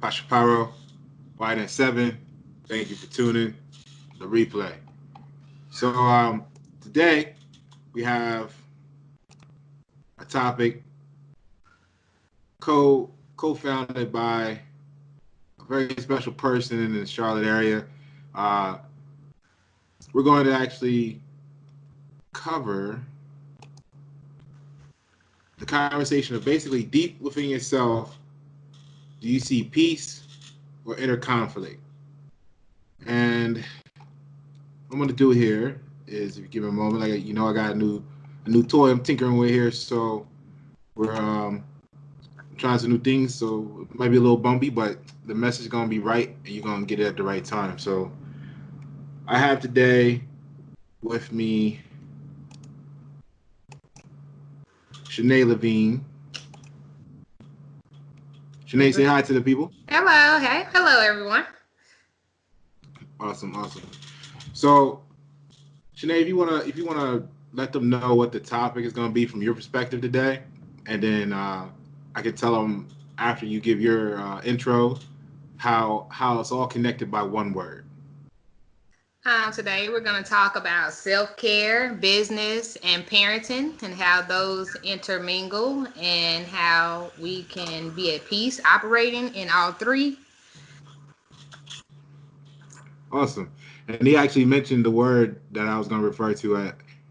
Pasha Paroh, White and 7. Thank you for tuning the replay. So today we have a topic co-founded by a very special person in the Charlotte area. We're going to actually cover the conversation of basically deep within yourself. Do you see peace or InterConflict? And what I'm going to do here is, if you give me a moment, I got a new toy I'm tinkering with here, so we're trying some new things, so it might be a little bumpy, but the message is going to be right, and you're going to get it at the right time. So I have today with me Shanae Levine. Shanae, say hi to the people. Hello. Hey. Hello, everyone. Awesome. So, Shanae, if you wanna let them know what the topic is gonna be from your perspective today, and then I can tell them after you give your intro how it's all connected by one word. Today we're going to talk about self-care, business, and parenting, and how those intermingle, and how we can be at peace operating in all three. Awesome. And he actually mentioned the word that I was going to refer to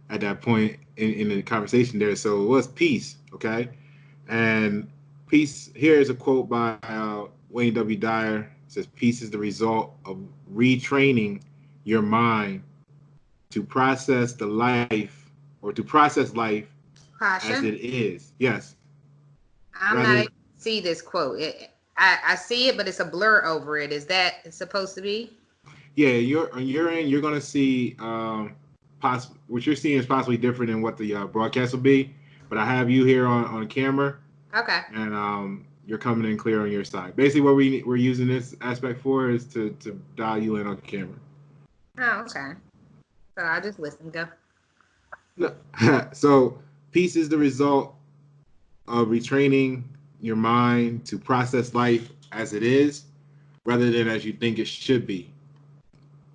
at that point in the conversation there. So it was peace, okay? And peace, here is a quote by Wayne W. Dyer. It says, peace is the result of retraining your mind to process life Pasha, as it is. Yes. I'm not able to see this quote. I see it, but it's a blur over it. Is that supposed to be? Yeah, on your end, you're going to see what you're seeing is possibly different than what the broadcast will be. But I have you here on camera. Okay. And you're coming in clear on your side. Basically, what we're using this aspect for is to dial you in on camera. Oh, okay. So I'll just listen. Go. No. So peace is the result of retraining your mind to process life as it is, rather than as you think it should be.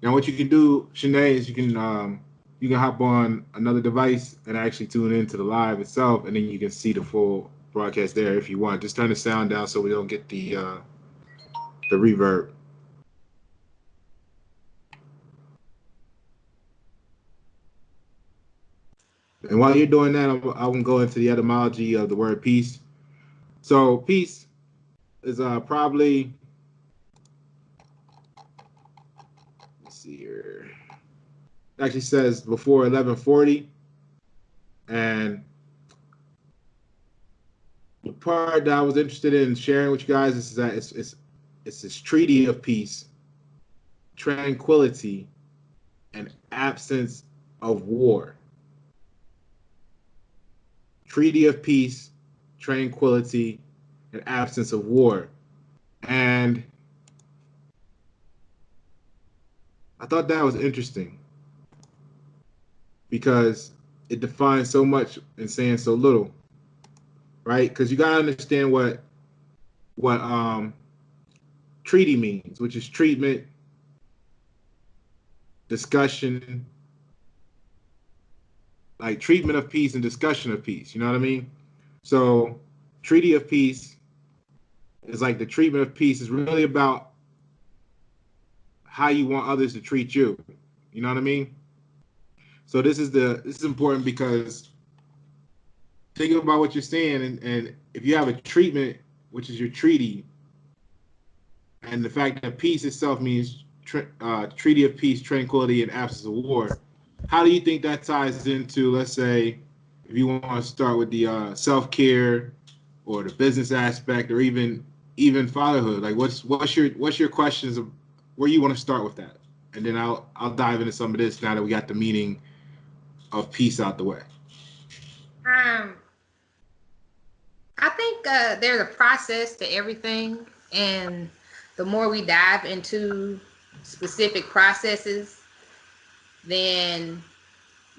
Now, what you can do, Shanae, is you can hop on another device and actually tune into the live itself, and then you can see the full broadcast there if you want. Just turn the sound down so we don't get the reverb. And while you're doing that, I'm going to go into the etymology of the word peace. So peace is probably, let's see here. It actually says before 1140. And the part that I was interested in sharing with you guys is that it's this treaty of peace, tranquility, and absence of war. Treaty of peace, tranquility, and absence of war. And I thought that was interesting because it defines so much in saying so little, right? Because you got to understand what treaty means, which is treatment, discussion, like treatment of peace and discussion of peace. You know what I mean? So treaty of peace is like the treatment of peace is really about how you want others to treat you. You know what I mean? So this is important because think about what you're saying, and if you have a treatment, which is your treaty, and the fact that peace itself means treaty of peace, tranquility, and absence of war, how do you think that ties into, let's say, if you want to start with the self-care or the business aspect, or even fatherhood? Like, what's your questions of where you want to start with that, and then I'll dive into some of this now that we got the meaning of peace out the way. I think there's a process to everything, and the more we dive into specific processes, then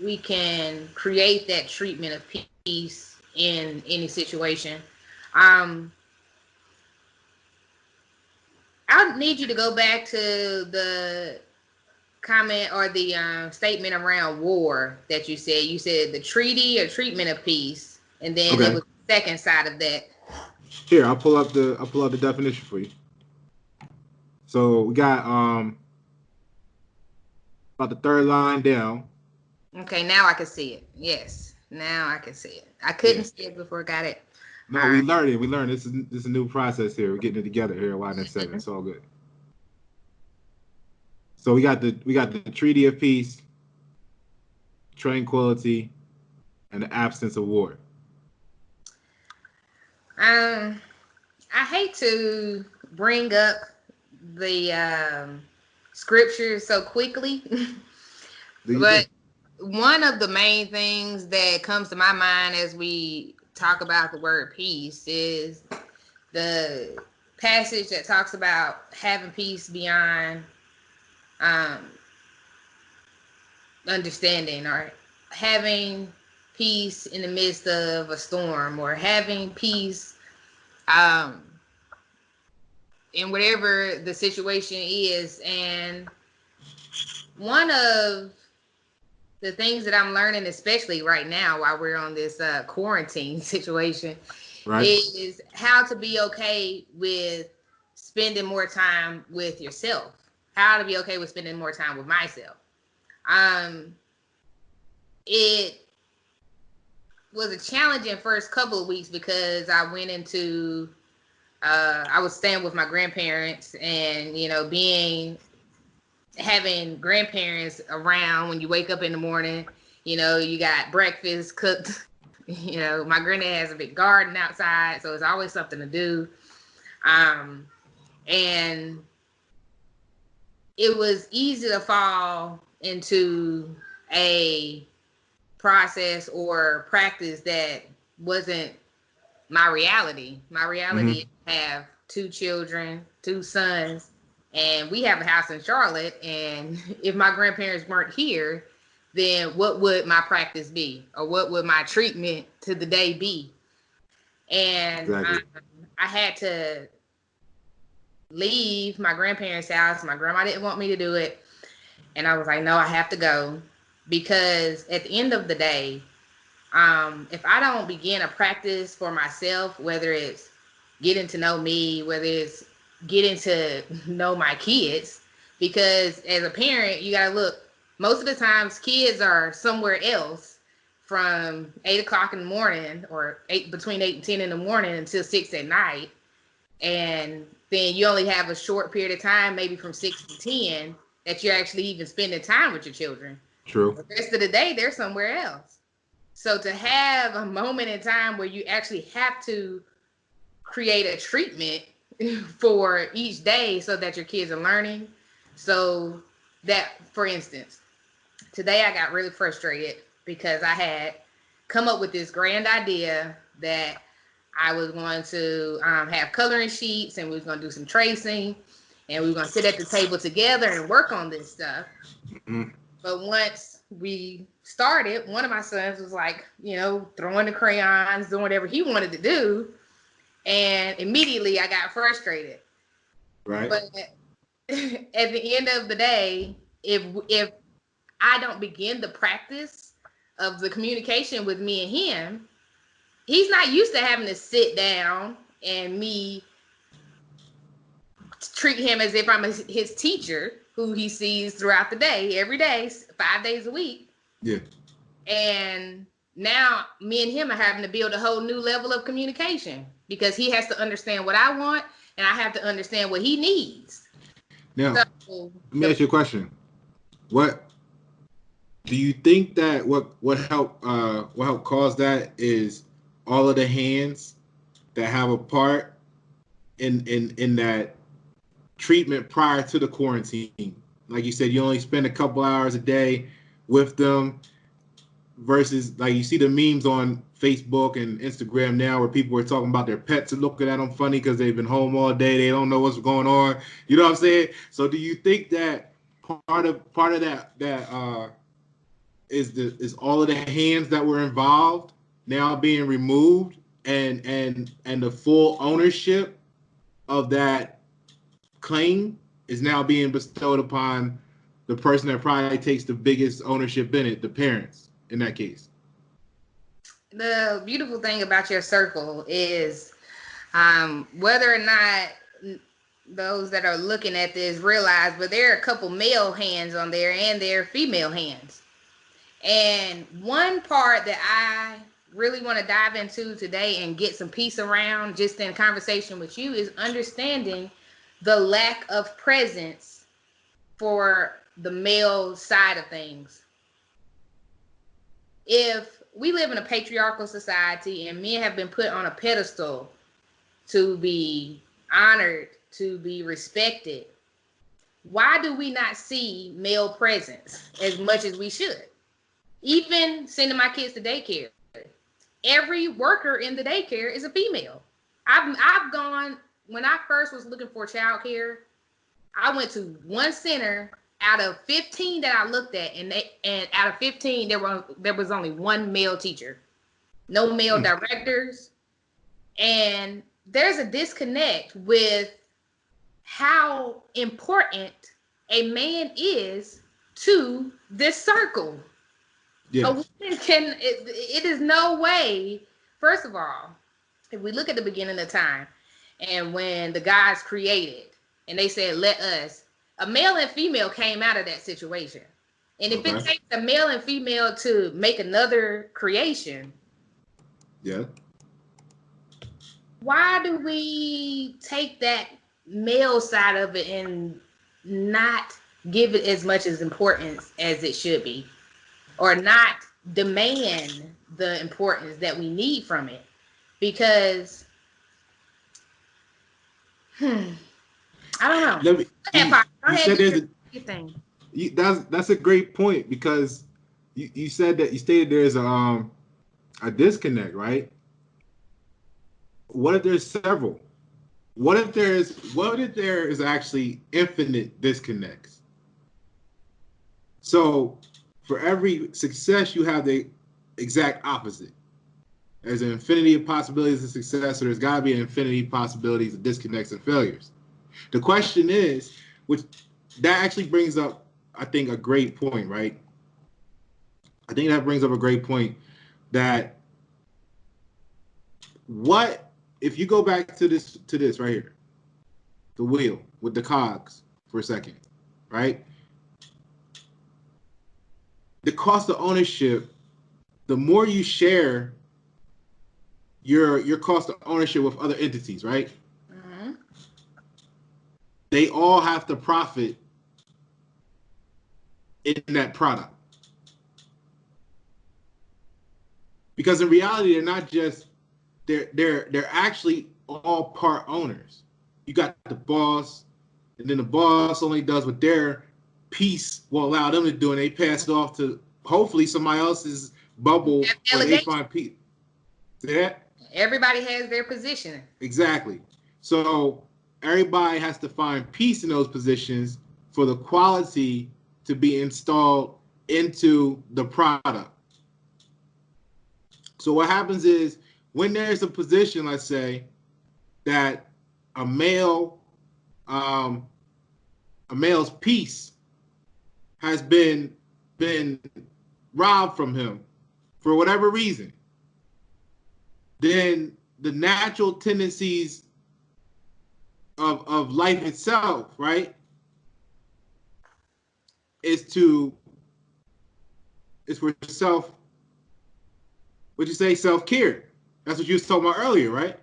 we can create that treatment of peace in any situation. I need you to go back to the comment or the statement around war that you said. You said the treaty or treatment of peace, and then it was the second side of that. Here, I'll pull up the definition for you. So we got about the third line down. Okay, now I can see it. Yes, now I can see it. I couldn't see it before I got it. No, we learned it. We learned this is a new process here. We're getting it together here at YNet 7. It's all good. So we got the Treaty of Peace, tranquility, and the absence of war. I hate to bring up the scriptures so quickly, but one of the main things that comes to my mind as we talk about the word peace is the passage that talks about having peace beyond understanding, or having peace in the midst of a storm, or having peace in whatever the situation is. And one of the things that I'm learning, especially right now while we're on this quarantine situation, is how to be okay with spending more time with yourself. How to be okay with spending more time with myself. It was a challenging first couple of weeks because I went into, I was staying with my grandparents, and, you know, having grandparents around when you wake up in the morning, you know, you got breakfast cooked. You know, my granddad has a big garden outside, so it's always something to do. And it was easy to fall into a process or practice that wasn't my reality. My reality is to have 2 children, 2 sons, and we have a house in Charlotte. And if my grandparents weren't here, then what would my practice be? Or what would my treatment to the day be? And I had to leave my grandparents' house. My grandma didn't want me to do it. And I was like, no, I have to go. Because at the end of the day, if I don't begin a practice for myself, whether it's getting to know me, whether it's getting to know my kids, because as a parent, you got to look, most of the times kids are somewhere else from 8 o'clock in the morning, or between 8 and 10 in the morning until 6 at night. And then you only have a short period of time, maybe from 6 to 10, that you're actually even spending time with your children. True. The rest of the day, they're somewhere else. So to have a moment in time where you actually have to create a treatment for each day so that your kids are learning. So that, for instance, today I got really frustrated because I had come up with this grand idea that I was going to have coloring sheets, and we was going to do some tracing, and we were going to sit at the table together and work on this stuff. But once we started, one of my sons was like, you know, throwing the crayons, doing whatever he wanted to do. And immediately I got frustrated. Right. But at the end of the day, if I don't begin the practice of the communication with me and him, he's not used to having to sit down and me treat him as if I'm his teacher, who he sees throughout the day, every day, 5 days a week. Yeah. And now me and him are having to build a whole new level of communication, because he has to understand what I want, and I have to understand what he needs. Now, let me ask you a question. What do you think that what helped cause that is all of the hands that have a part in that treatment prior to the quarantine? Like you said, you only spend a couple hours a day with them, versus like you see the memes on Facebook and Instagram now where people are talking about their pets and looking at them funny because they've been home all day, they don't know what's going on. You know what I'm saying? So do you think that part of that is all of the hands that were involved now being removed, and the full ownership of that claim is now being bestowed upon the person that probably takes the biggest ownership in it, the parents, in that case. The beautiful thing about your circle is whether or not those that are looking at this realize, but there are a couple male hands on there and there are female hands. And one part that I really want to dive into today and get some peace around just in conversation with you is understanding the lack of presence for the male side of things. If we live in a patriarchal society and men have been put on a pedestal to be honored, to be respected, why do we not see male presence as much as we should? Even sending my kids to daycare, every worker in the daycare is a female. I've gone, when I first was looking for childcare, I went to one center out of 15 that I looked at, and out of 15 there was only one male teacher, no male directors, and there's a disconnect with how important a man is to this circle. Yes. A woman it is no way. First of all, if we look at the beginning of time and when the gods created and they said, let us, a male and female came out of that situation. And if it takes a male and female to make another creation, yeah, why do we take that male side of it and not give it as much as importance as it should be, or not demand the importance that we need from it? Because I don't know. That's a great point, because you said that, you stated there's a disconnect, right? What if there's several? What if there is actually infinite disconnects? So for every success, you have the exact opposite. There's an infinity of possibilities of success, so there's got to be an infinity of possibilities of disconnects and failures. The question is, which that actually brings up, I think, a great point, right? I think that brings up a great point, that what if you go back to this right here, the wheel with the cogs for a second, right? The cost of ownership, the more you share your cost of ownership with other entities, right? Mm-hmm. They all have to profit in that product. Because in reality, they're not just, they're actually all part owners. You got the boss, and then the boss only does what their piece will allow them to do, and they pass it off to hopefully somebody else's bubble where they find peace. See that? Everybody has their position. Exactly. So everybody has to find peace in those positions for the quality to be installed into the product. So what happens is, when there's a position, let's say, that a male's piece has been robbed from him for whatever reason, then the natural tendencies of life itself, right, is for self-care. That's what you was talking about earlier, right?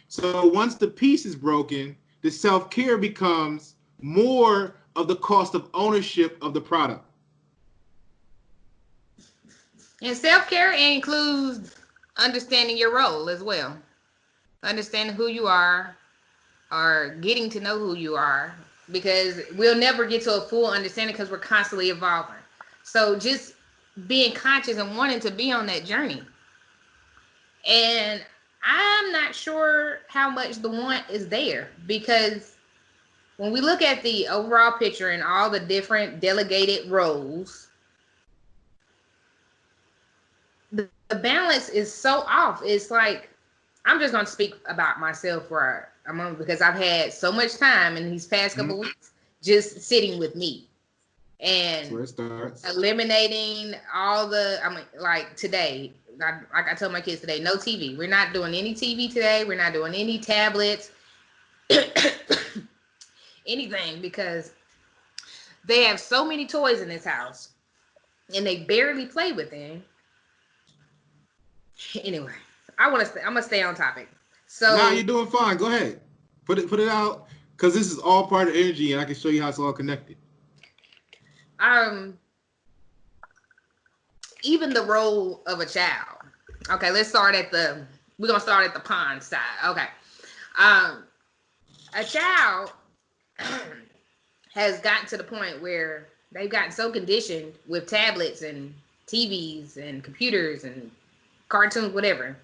So once the piece is broken, the self-care becomes more of the cost of ownership of the product. And self-care includes understanding your role as well. Understanding who you are, or getting to know who you are, because we'll never get to a full understanding because we're constantly evolving. So just being conscious and wanting to be on that journey. And I'm not sure how much the want is there, because when we look at the overall picture and all the different delegated roles, the balance is so off. It's like, I'm just going to speak about myself for because I've had so much time in these past couple weeks just sitting with me and eliminating all like today. Like I told my kids today, no TV. We're not doing any TV today. We're not doing any tablets, anything, because they have so many toys in this house and they barely play with them. Anyway, I'm gonna stay on topic. So nah, you're doing fine. Go ahead. Put it out, because this is all part of energy and I can show you how it's all connected. Even the role of a child. Okay, we're gonna start at the pond side. Okay. A child has gotten to the point where they've gotten so conditioned with tablets and TVs and computers and cartoons, whatever,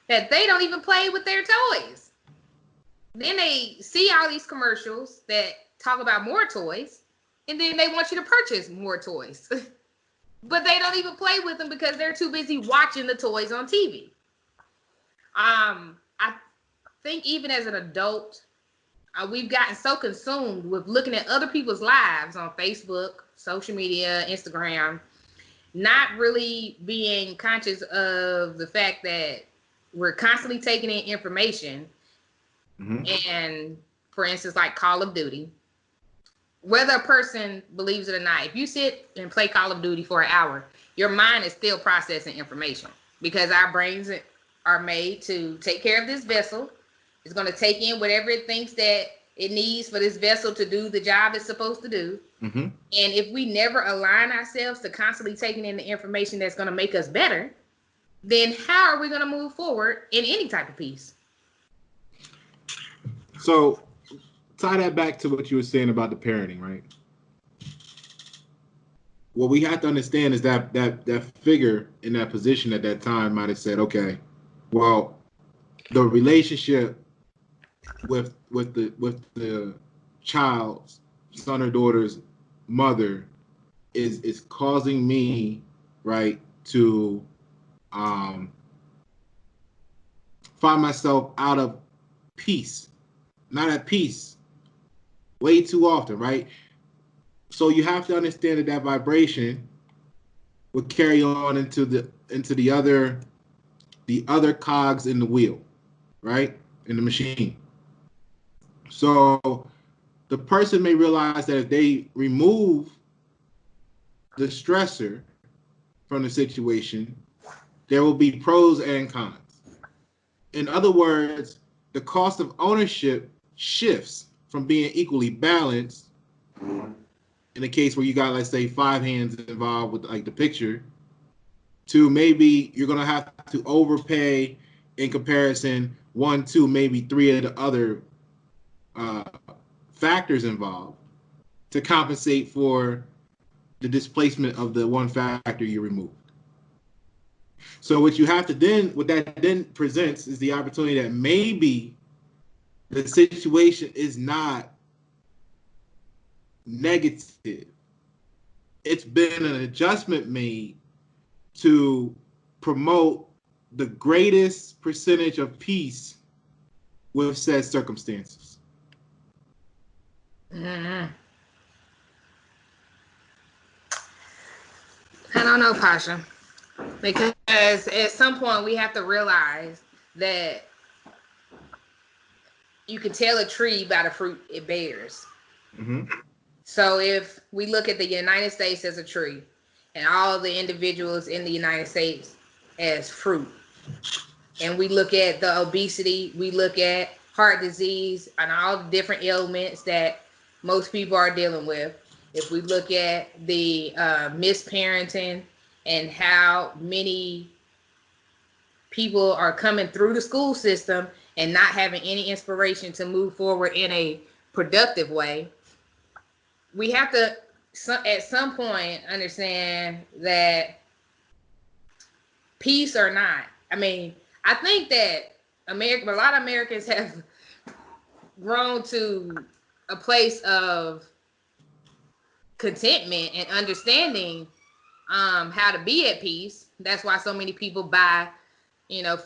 that they don't even play with their toys. Then they see all these commercials that talk about more toys, and then they want you to purchase more toys. But they don't even play with them because they're too busy watching the toys on TV. I think even as an adult, we've gotten so consumed with looking at other people's lives on Facebook, social media, Instagram, not really being conscious of the fact that we're constantly taking in information. And for instance, like Call of Duty, whether a person believes it or not, if you sit and play Call of Duty for an hour, your mind is still processing information, because our brains are made to take care of this vessel. It's going to take in whatever it thinks that it needs for this vessel to do the job it's supposed to do. And if we never align ourselves to constantly taking in the information that's going to make us better, then how are we going to move forward in any type of peace? So tie that back to what you were saying about the parenting, right? What we have to understand is that figure in that position at that time might have said, okay, well, the relationship with the child's son or daughter's mother is causing me, right, to find myself out of peace, not at peace, way too often, right? So you have to understand that vibration would carry on into the other cogs in the wheel, right, in the machine. So the person may realize that if they remove the stressor from the situation, there will be pros and cons. In other words, the cost of ownership shifts from being equally balanced, in a case where you got, let's say, 5 hands involved with like the picture, to maybe you're going to have to overpay in comparison 1, 2, maybe 3 of the other factors involved to compensate for the displacement of the one factor you removed. So what that then presents is the opportunity that maybe the situation is not negative. It's been an adjustment made to promote the greatest percentage of peace with said circumstances. I don't know, Pasha, because at some point we have to realize that you can tell a tree by the fruit it bears. So if we look at the United States as a tree and all the individuals in the United States as fruit, and we look at the obesity, we look at heart disease and all the different ailments that most people are dealing with, if we look at the misparenting and how many people are coming through the school system and not having any inspiration to move forward in a productive way, we have to, at some point, understand that peace or not. I mean, I think that a lot of Americans have grown to a place of contentment and understanding how to be at peace. That's why so many people buy,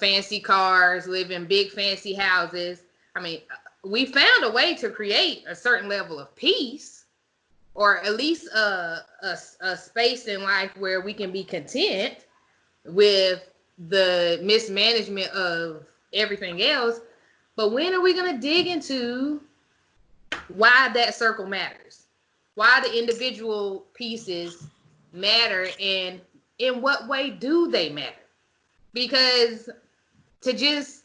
fancy cars, live in big fancy houses. I mean, we found a way to create a certain level of peace, or at least a space in life where we can be content with the mismanagement of everything else. But when are we going to dig into why that circle matters? Why the individual pieces matter, and in what way do they matter? Because to just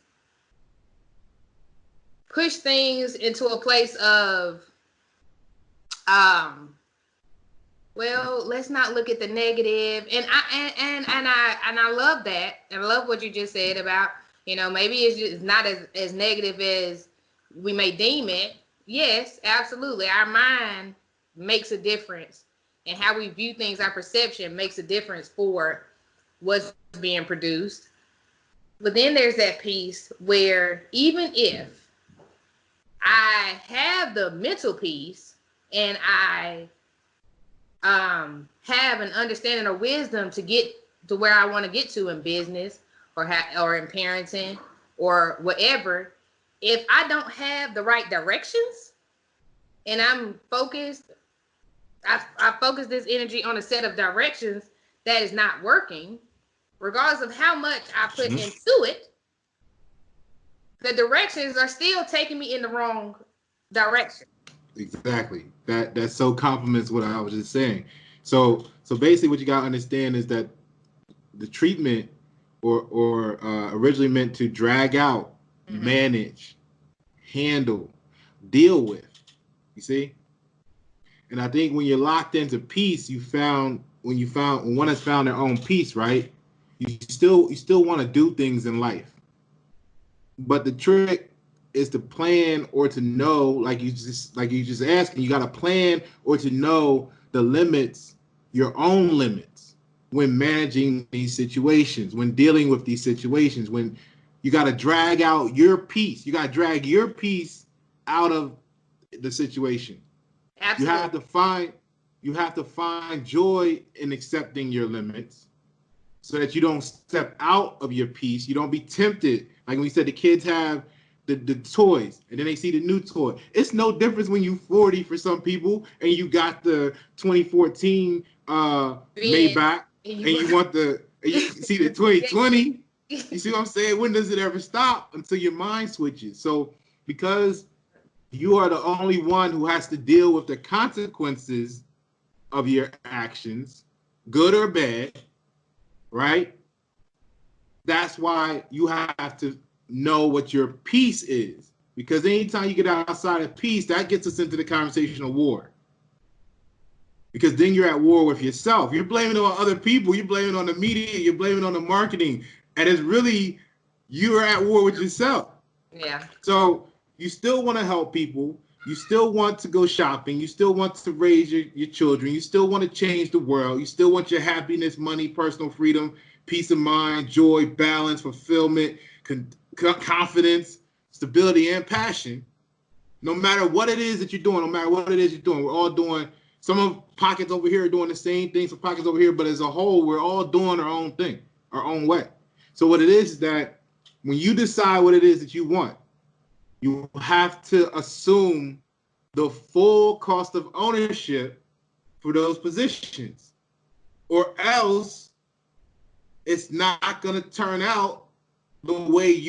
push things into a place of well, let's not look at the negative. And I love that. And I love what you just said about, maybe it's just not as negative as we may deem it. Yes, absolutely. Our mind makes a difference, and how we view things, our perception makes a difference for what's being produced. But then there's that piece where even if I have the mental piece and I have an understanding or wisdom to get to where I want to get to in business or in parenting or whatever, if I don't have the right directions and I'm focused, I focus this energy on a set of directions that is not working, regardless of how much I put into it, the directions are still taking me in the wrong direction. Exactly. That so complements what I was just saying. So basically what you got to understand is that the treatment or originally meant to drag out, manage, handle, deal with. You see? And I think when you're locked into peace, when one has found their own peace, right? You still want to do things in life. But the trick is to plan or to know, like you just asked, you got to plan or to know the limits, your own limits, when managing these situations, when dealing with these situations, when you got to drag out your peace. You got to drag your peace out of the situation. Absolutely. You have to find joy in accepting your limits so that you don't step out of your peace. You don't be tempted. Like we said, the kids have the toys, and then they see the new toy. It's no difference when you 40 for some people, and you got the 2014 Maybach, and you see the 2020. You see what I'm saying? When does it ever stop? Until your mind switches. So because you are the only one who has to deal with the consequences of your actions, good or bad, right? That's why you have to know what your peace is. Because anytime you get outside of peace, that gets us into the conversation of war. Because then you're at war with yourself. You're blaming it on other people. You're blaming it on the media. You're blaming it on the marketing. And it's really, you're at war with yourself. Yeah. So you still want to help people. You still want to go shopping. You still want to raise your children. You still want to change the world. You still want your happiness, money, personal freedom, peace of mind, joy, balance, fulfillment, confidence, stability, and passion. No matter what it is that you're doing, we're all doing, some of pockets over here are doing the same thing, some pockets over here, but as a whole, we're all doing our own thing, our own way. So what it is that when you decide what it is that you want, you have to assume the full cost of ownership for those positions, or else it's not going to turn out the way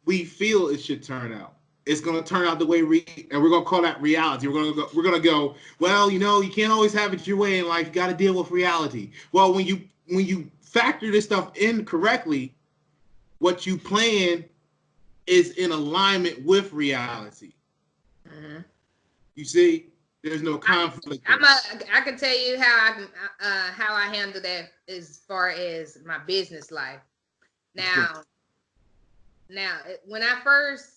we feel it should turn out. It's going to turn out the way and we're going to call that reality. We're going to go, well, you can't always have it your way in life. You got to deal with reality. Well, when you factor this stuff in correctly, what you plan is in alignment with reality. Mm-hmm. You see, there's no conflict. I can tell you how I handle that as far as my business life. Now, when I first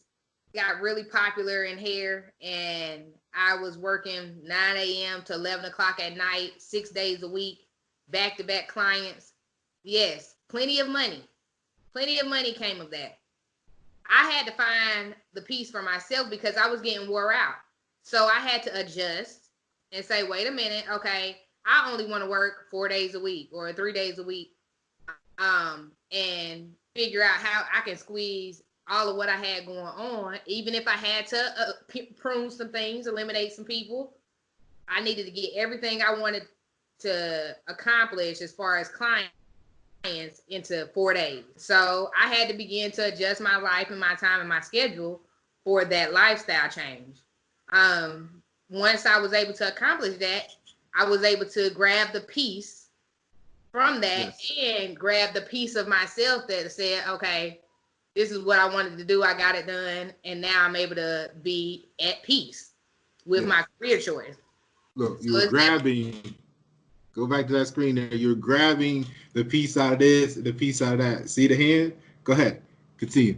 got really popular in hair and I was working 9 a.m. to 11 o'clock at night, 6 days a week, back-to-back clients, yes, plenty of money came of that. I had to find the peace for myself because I was getting wore out. So I had to adjust and say, wait a minute, okay, I only want to work 4 days a week or 3 days a week, and figure out how I can squeeze all of what I had going on. Even if I had to prune some things, eliminate some people, I needed to get everything I wanted to accomplish as far as clients into 4 days. So I had to begin to adjust my life and my time and my schedule for that lifestyle change. Once I was able to accomplish that, I was able to grab the peace from that and grab the piece of myself that said, okay, this is what I wanted to do. I got it done. And now I'm able to be at peace with my career choice. Look, you're grabbing, go back to that screen there. You're grabbing the piece out of this, the piece out of that. See the hand? Go ahead. Continue.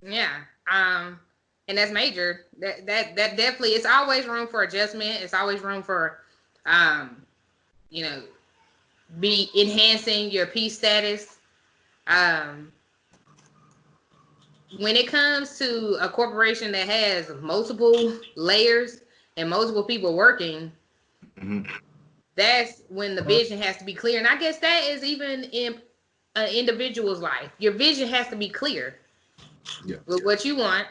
Yeah. And that's major. That definitely, it's always room for adjustment. It's always room for, be enhancing your peace status. When it comes to a corporation that has multiple layers and multiple people working, that's when the vision has to be clear. And I guess that is even in an individual's life. Your vision has to be clear with what you want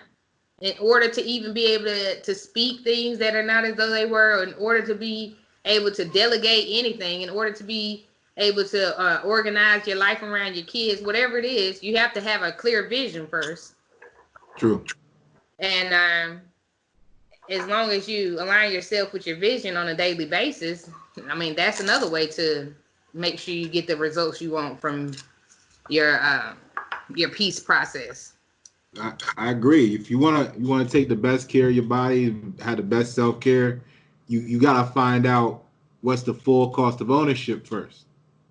in order to even be able to speak things that are not as though they were, in order to be able to delegate anything, in order to be able to organize your life around your kids, whatever it is, you have to have a clear vision first. True. And as long as you align yourself with your vision on a daily basis, I mean, that's another way to make sure you get the results you want from your peace process. I agree. If you wanna take the best care of your body, have the best self-care, you gotta find out what's the full cost of ownership first.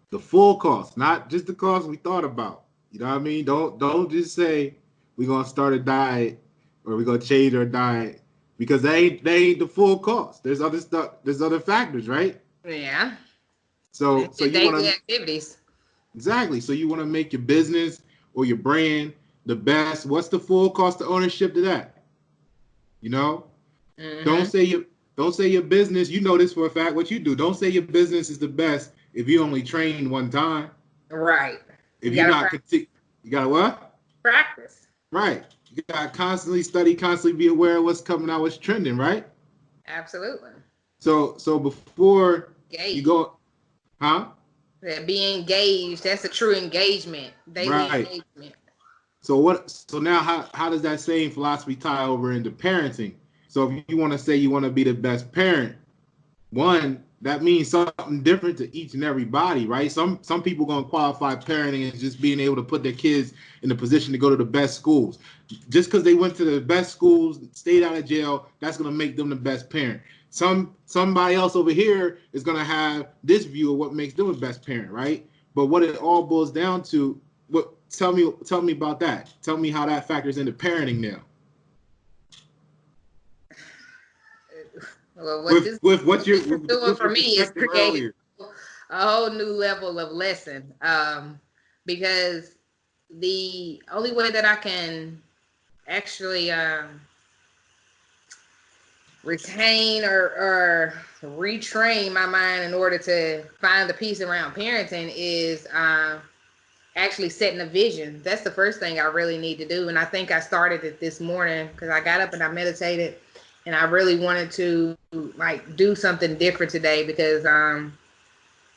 The full cost, not just the cost we thought about. You know what I mean? Don't just say we're gonna start a diet or we're gonna change our diet, because they ain't the full cost. There's other stuff, there's other factors, right? Yeah. So you want to activities. Exactly. So you want to make your business or your brand the best. What's the full cost of ownership to that? You know, don't say your business. You know this for a fact. What you do, don't say your business is the best if you only train one time. Right. If you're not, you gotta what? Practice. Right. You gotta constantly study, constantly be aware of what's coming out, what's trending. Right. Absolutely. So before you go, huh? Be engaged. That's a true engagement. Daily engagement. So now how does that same philosophy tie over into parenting? So if you want to say you want to be the best parent, one, that means something different to each and every body, right? Some people going to qualify parenting as just being able to put their kids in a position to go to the best schools. Just because they went to the best schools, stayed out of jail, that's going to make them the best parent. Somebody else over here is going to have this view of what makes them a best parent, right? But what it all boils down to, tell me about that. Tell me how that factors into parenting now. Well, what you're doing for me is creating a whole new level of lesson. Because the only way that I can actually retain or retrain my mind in order to find the peace around parenting is actually setting a vision. That's the first thing I really need to do. And I think I started it this morning because I got up and I meditated, and I really wanted to do something different today because,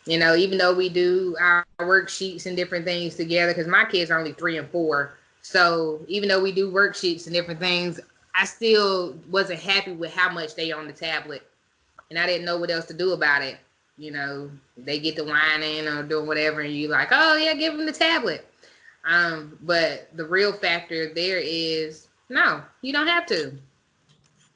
even though we do our worksheets and different things together, because my kids are only 3 and 4. So even though we do worksheets and different things, I still wasn't happy with how much they on the tablet, and I didn't know what else to do about it. They get to whining or doing whatever, and you like, oh yeah, give them the tablet. But the real factor there is, no, you don't have to.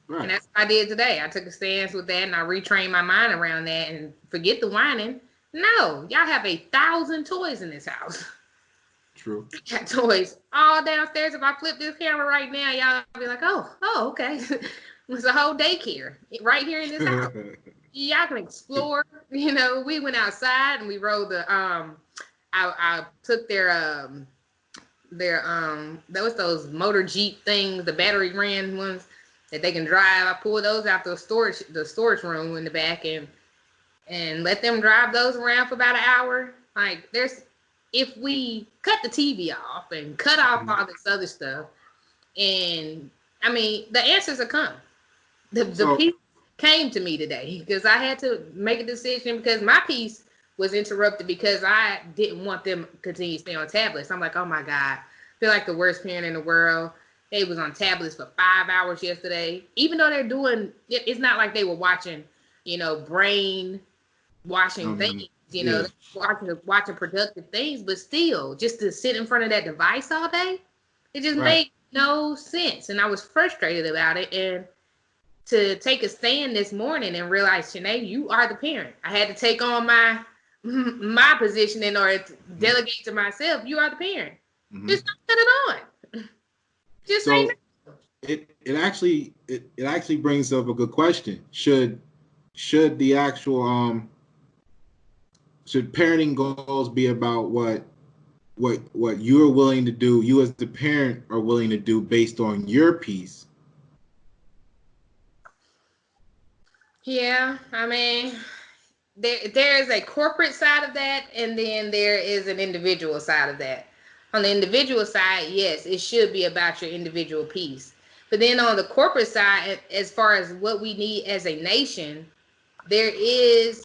Right. And that's what I did today. I took a stance with that, and I retrained my mind around that, and forget the whining. No, y'all have 1,000 toys in this house. True. I got toys all downstairs. If I flip this camera right now, y'all be like, oh, okay. It's a whole daycare right here in this house. Y'all can explore. We went outside and we rode the I took their that was those motor Jeep things, the battery ran ones that they can drive. I pulled those out the storage room in the back and let them drive those around for about an hour. Like, there's if we cut the TV off and cut off all this other stuff, and I mean, the answers are come. The peace came to me today because I had to make a decision because my peace was interrupted because I didn't want them to continue to stay on tablets. I'm like, oh my God, I feel like the worst parent in the world. They was on tablets for 5 hours yesterday, even though they're doing, it's not like they were watching, brain washing things, watching productive things, but still, just to sit in front of that device all day, it just made no sense. And I was frustrated about it. And to take a stand this morning and realize, Shanae, you are the parent. I had to take on my position in order to delegate to myself. You are the parent. Just don't put it on. Just say no. It actually brings up a good question. Should the actual should parenting goals be about what you're willing to do, you as the parent are willing to do based on your peace? Yeah, I mean, there is a corporate side of that, and then there is an individual side of that. On the individual side, yes, it should be about your individual peace. But then on the corporate side, as far as what we need as a nation, there is,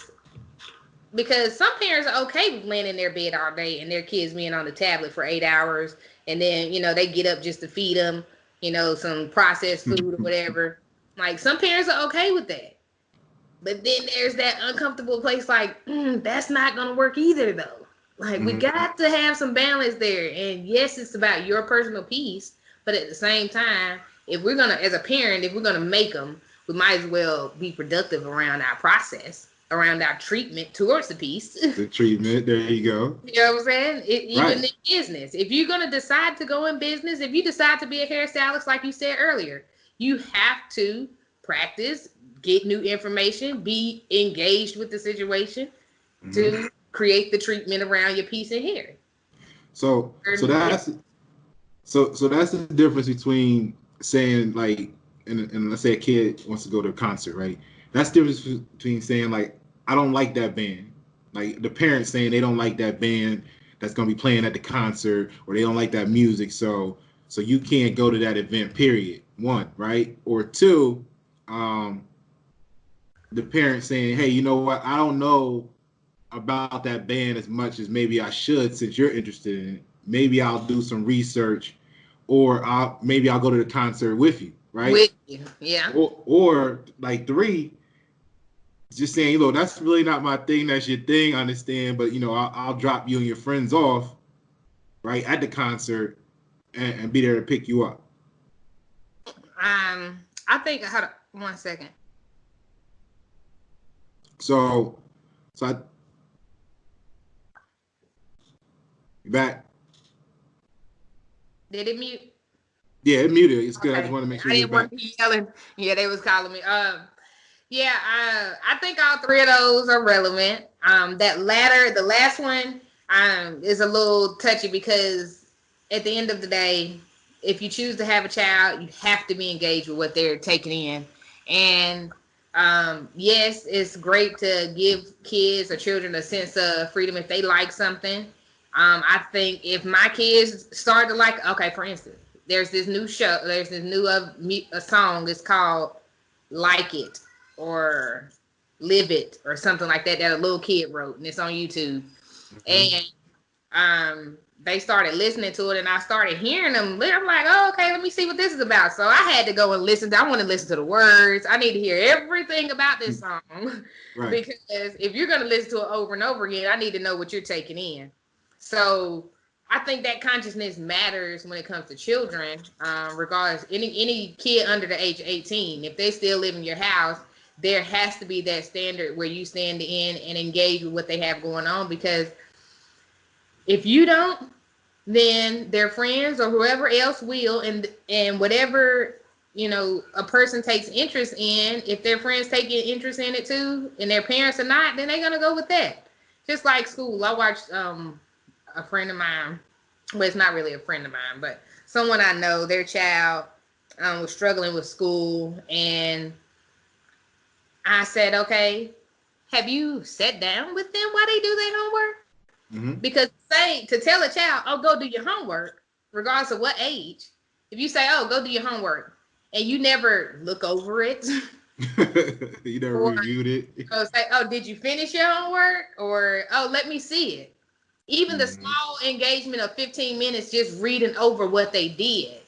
because some parents are okay with laying in their bed all day and their kids being on the tablet for 8 hours, and then they get up just to feed them some processed food or whatever. Like, some parents are okay with that, but then there's that uncomfortable place like, that's not gonna work either though. Like, we got to have some balance there. And yes, it's about your personal peace, but at the same time, if we're gonna, as a parent, if we're gonna make them, we might as well be productive around our process, around our treatment towards the peace. The treatment, there you go. You know what I'm saying? Even in business, if you're gonna decide to go in business, if you decide to be a hairstylist, like you said earlier, you have to practice, get new information, be engaged with the situation to create the treatment around your piece of hair. So that's the difference between saying, like, and let's say a kid wants to go to a concert, right? That's the difference between saying, like, I don't like that band. Like, the parents saying they don't like that band that's gonna be playing at the concert, or they don't like that music, so you can't go to that event, period. One, right? Or two, the parent saying, hey, you know what? I don't know about that band as much as maybe I should, since you're interested in it. Maybe I'll do some research, or I'll go to the concert with you, right? With you, yeah. Or like three, just saying, that's really not my thing. That's your thing, I understand, but I'll drop you and your friends off, right, at the concert, and be there to pick you up. I think, hold on 1 second. So I, you back? Did it mute? Yeah, it muted. It's good. Okay. I just want to make sure I you're didn't back. want to be yelling. Yeah, they was calling me. Yeah, I think all three of those are relevant. The last one, is a little touchy because at the end of the day, if you choose to have a child, you have to be engaged with what they're taking in. And yes, it's great to give kids or children a sense of freedom if they like something. I think if my kids start to like, okay, for instance, there's this new show, there's this new a song, it's called Like It or Live It or something like that a little kid wrote, and it's on YouTube. And they started listening to it, and I started hearing them. I'm like, oh, okay, let me see what this is about. So I had to go and listen. I want to listen to the words. I need to hear everything about this song. Right. Because if you're going to listen to it over and over again, I need to know what you're taking in. So I think that consciousness matters when it comes to children, regardless, any kid under the age of 18. If they still live in your house, there has to be that standard where you stand in and engage with what they have going on, because if you don't, then their friends or whoever else will, and whatever a person takes interest in, if their friends take interest in it too, and their parents are not, then they're gonna go with that. Just like school, I watched a friend of mine. Well, it's not really a friend of mine, but someone I know, their child was struggling with school, and I said, okay, have you sat down with them while they do their homework? Because to tell a child, oh, go do your homework, regardless of what age, if you say, oh, go do your homework, and you never look over it, you never reviewed it, or say, oh, did you finish your homework, or oh, let me see it. Even the small engagement of 15 minutes just reading over what they did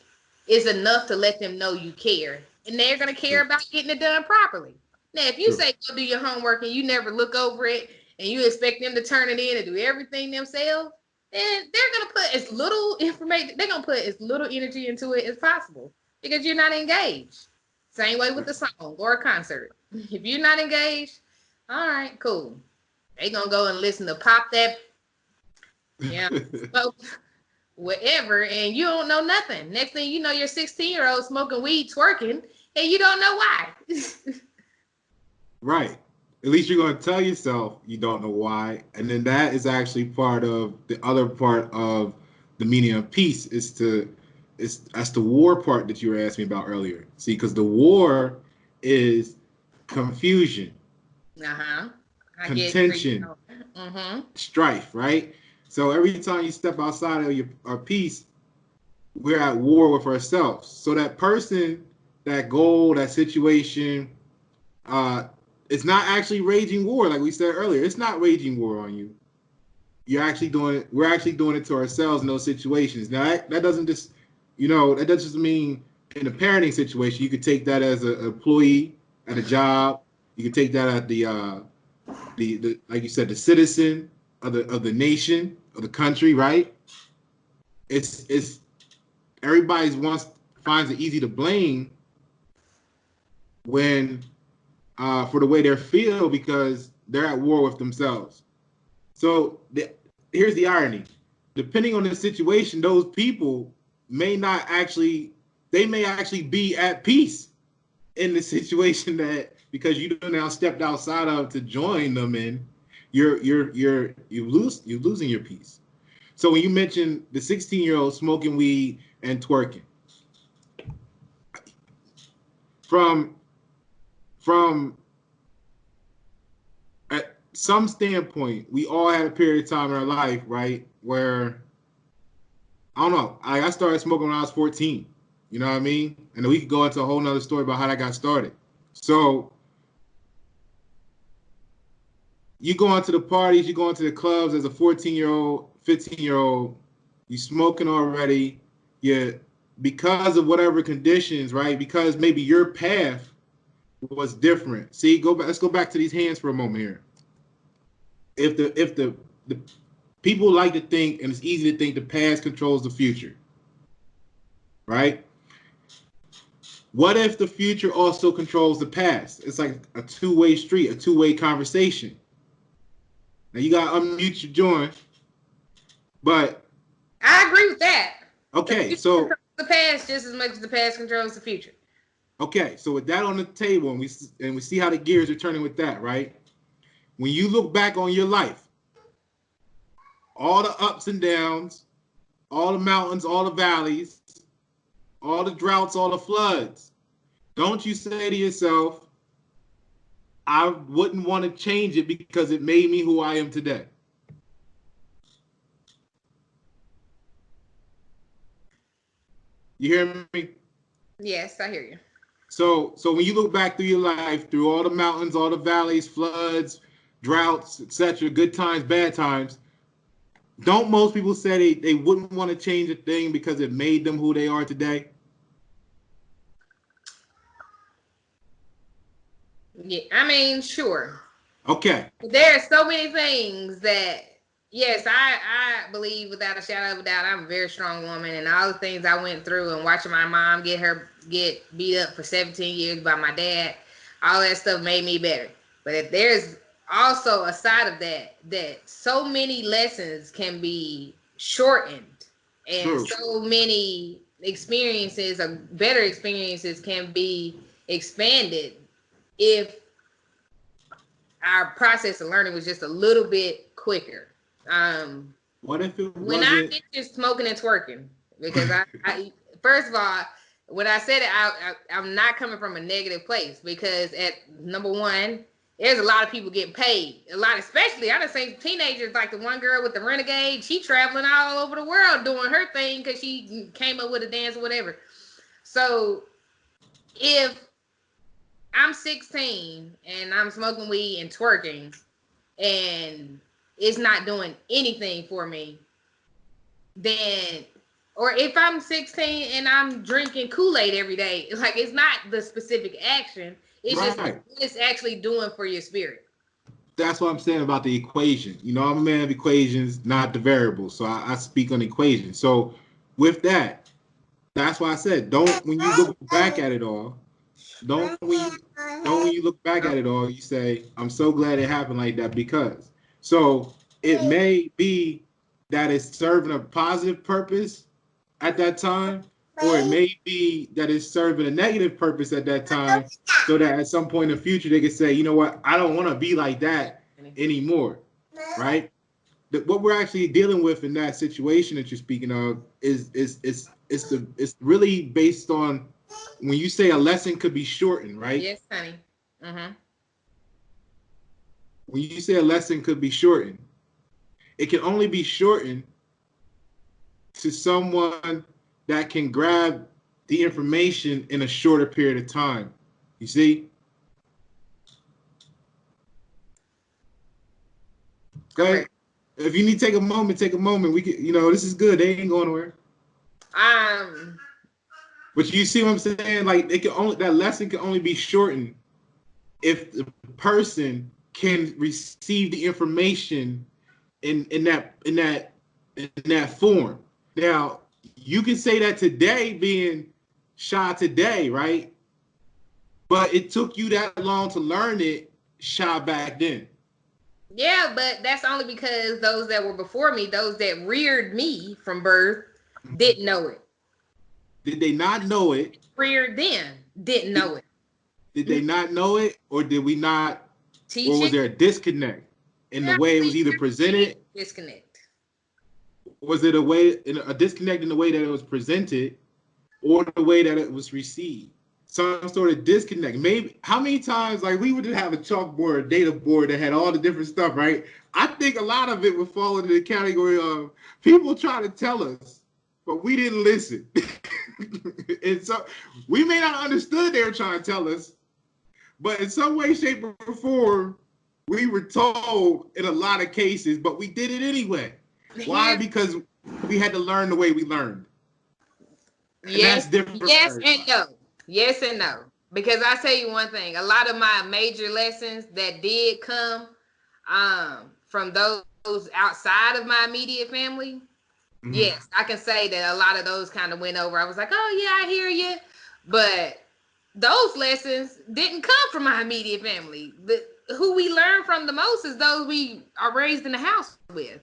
is enough to let them know you care, and they're going to care about getting it done properly. Now, if you say go do your homework and you never look over it and you expect them to turn it in and do everything themselves, then they're going to put as little information, they're going to put as little energy into it as possible because you're not engaged. Same way with the song or a concert. If you're not engaged, all right, cool. They're going to go and listen to Pop That, whatever, and you don't know nothing. Next thing you know, your 16-year-old smoking weed, twerking, and you don't know why. Right. At least you're going to tell yourself you don't know why. And then that is actually part of the other part of the meaning of peace that's the war part that you were asking me about earlier. See, because the war is confusion, contention, strife, right? So every time you step outside of our peace, we're at war with ourselves. So that person, that goal, that situation, it's not actually waging war, like we said earlier. It's not waging war on you. You're actually doing it. We're actually doing it to ourselves in those situations. Now that doesn't just, that doesn't mean in a parenting situation. You could take that as an employee at a job. You could take that at the like you said, the citizen of the nation, of the country, right? It's everybody finds it easy to blame when for the way they feel because they're at war with themselves. So here's the irony. Depending on the situation, those people may actually be at peace in the situation that because you now stepped outside of to join them in, you're losing your peace. So when you mentioned the 16-year-old smoking weed and twerking, from at some standpoint, we all had a period of time in our life, right, where I don't know. I started smoking when I was 14. You know what I mean? And then we could go into a whole nother story about how that got started. So you go into the parties, you go into the clubs as a 14-year-old, 15-year-old, you smoking already. Yeah, because of whatever conditions, right? Because maybe your path was different. See, let's go back to these hands for a moment here. If the people like to think, and it's easy to think the past controls the future, right? What if the future also controls the past? It's like a two-way street, a two-way conversation. Now you gotta unmute your joint, but I agree with that. Okay, so the past just as much as the past controls the future. Okay, so with that on the table, and we see how the gears are turning with that, right? When you look back on your life, all the ups and downs, all the mountains, all the valleys, all the droughts, all the floods, don't you say to yourself, I wouldn't want to change it because it made me who I am today? You hear me? Yes, I hear you. So when you look back through your life, through all the mountains, all the valleys, floods, droughts, etc., good times, bad times, don't most people say they wouldn't want to change a thing because it made them who they are today? Yeah, I mean, sure. Okay. There are so many things that, yes, I believe without a shadow of a doubt, I'm a very strong woman, and all the things I went through and watching my mom get beat up for 17 years by my dad, all that stuff made me better. But there's also a side of that so many lessons can be shortened, and True. So many experiences or better experiences can be expanded if our process of learning was just a little bit quicker. What if it when I finished smoking and twerking? Because I first of all, when I said it, I'm not coming from a negative place, because at number one, there's a lot of people getting paid. A lot, especially I done seen teenagers like the one girl with the Renegade. She traveling all over the world doing her thing because she came up with a dance or whatever. So if I'm 16 and I'm smoking weed and twerking and it's not doing anything for me, then, or if I'm 16 and I'm drinking Kool-Aid every day, like it's not the specific action, it's just what it's actually doing for your spirit. That's what I'm saying about the equation. You know, I'm a man of equations, not the variables. So I speak on equations. So with that, that's why I said, when you look back at it all, when you look back at it all, you say, I'm so glad it happened like that because. So it may be that it's serving a positive purpose at that time, or it may be that it's serving a negative purpose at that time, so that at some point in the future they can say, you know what, I don't want to be like that anymore, right? What we're actually dealing with in that situation that you're speaking of is really based on when you say a lesson could be shortened, right? Yes, honey. When you say a lesson could be shortened, it can only be shortened to someone that can grab the information in a shorter period of time. You see? Go ahead. If you need to take a moment, take a moment. We can, this is good. They ain't going nowhere. But you see what I'm saying? Like that lesson can only be shortened if the person can receive the information in that form. Now, you can say that today being shy today, right? But it took you that long to learn it shy back then. Yeah, but that's only because those that were before me, those that reared me from birth, didn't know it. Did they not know it? Reared them didn't know it. Did they not know it, or did we not? Teach or was there a disconnect in the way it was either presented? Disconnect. Was it a disconnect in the way that it was presented, or the way that it was received? Some sort of disconnect. Maybe how many times, like, we would have a chalkboard, a data board that had all the different stuff, right? I think a lot of it would fall into the category of people trying to tell us, but we didn't listen. And so we may not understood they were trying to tell us, but in some way, shape, or form, we were told in a lot of cases, but we did it anyway. Why? Because we had to learn the way we learned. Yes, yes and no. Yes and no. Because I tell you one thing, a lot of my major lessons that did come from those outside of my immediate family, yes, I can say that a lot of those kind of went over. I was like, oh yeah, I hear you. But those lessons didn't come from my immediate family. Who we learn from the most is those we are raised in the house with.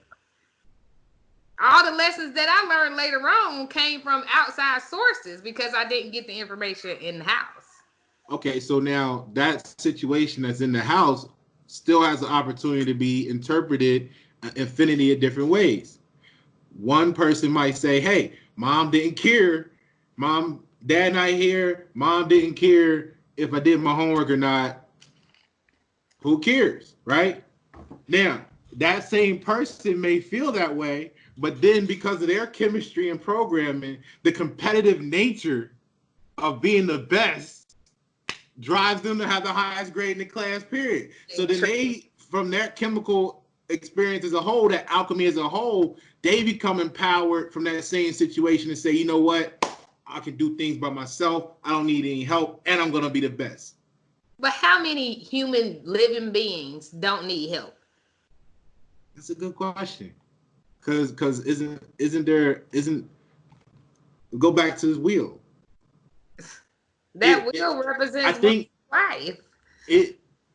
All the lessons that I learned later on came from outside sources because I didn't get the information in the house. Okay, so now that situation that's in the house still has the opportunity to be interpreted infinity of different ways. One person might say, hey, mom didn't care. Dad not here. Mom didn't care if I did my homework or not. Who cares, right? Now, that same person may feel that way, but then because of their chemistry and programming, the competitive nature of being the best drives them to have the highest grade in the class, period. So then they, from their chemical experience as a whole, that alchemy as a whole, they become empowered from that same situation and say, you know what? I can do things by myself. I don't need any help, and I'm going to be the best. But how many human living beings don't need help? That's a good question. Because isn't go back to this wheel. That wheel represents, I think, life.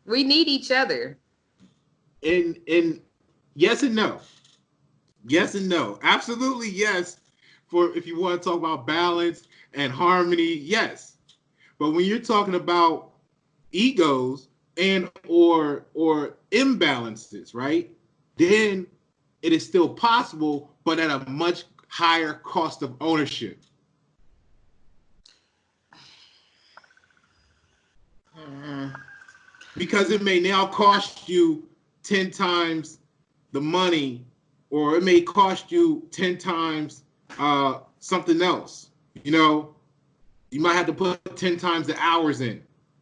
We need each other. And yes and no. Yes and no. Absolutely yes. For if you want to talk about balance and harmony, yes. But when you're talking about egos and or imbalances, right? Then it is still possible, but at a much higher cost of ownership. because it may now cost you 10 times the money, or it may cost you 10 times something else. You know, you might have to put 10 times the hours in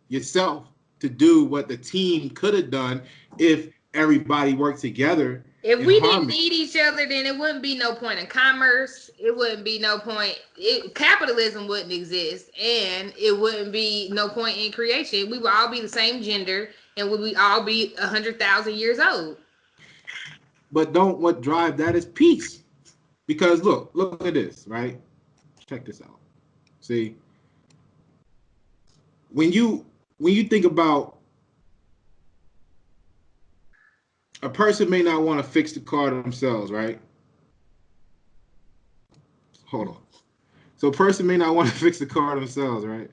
yourself to do what the team could have done if everybody worked together. If we didn't need each other, then it wouldn't be no point in commerce. It wouldn't be no point. Capitalism wouldn't exist, and it wouldn't be no point in creation. We would all be the same gender, and we would all be 100,000 years old. But what drive that is peace. Because look at this, right? Check this out. See, when you think about, a person may not want to fix the car themselves, right? Hold on. So a person may not want to fix the car themselves, right?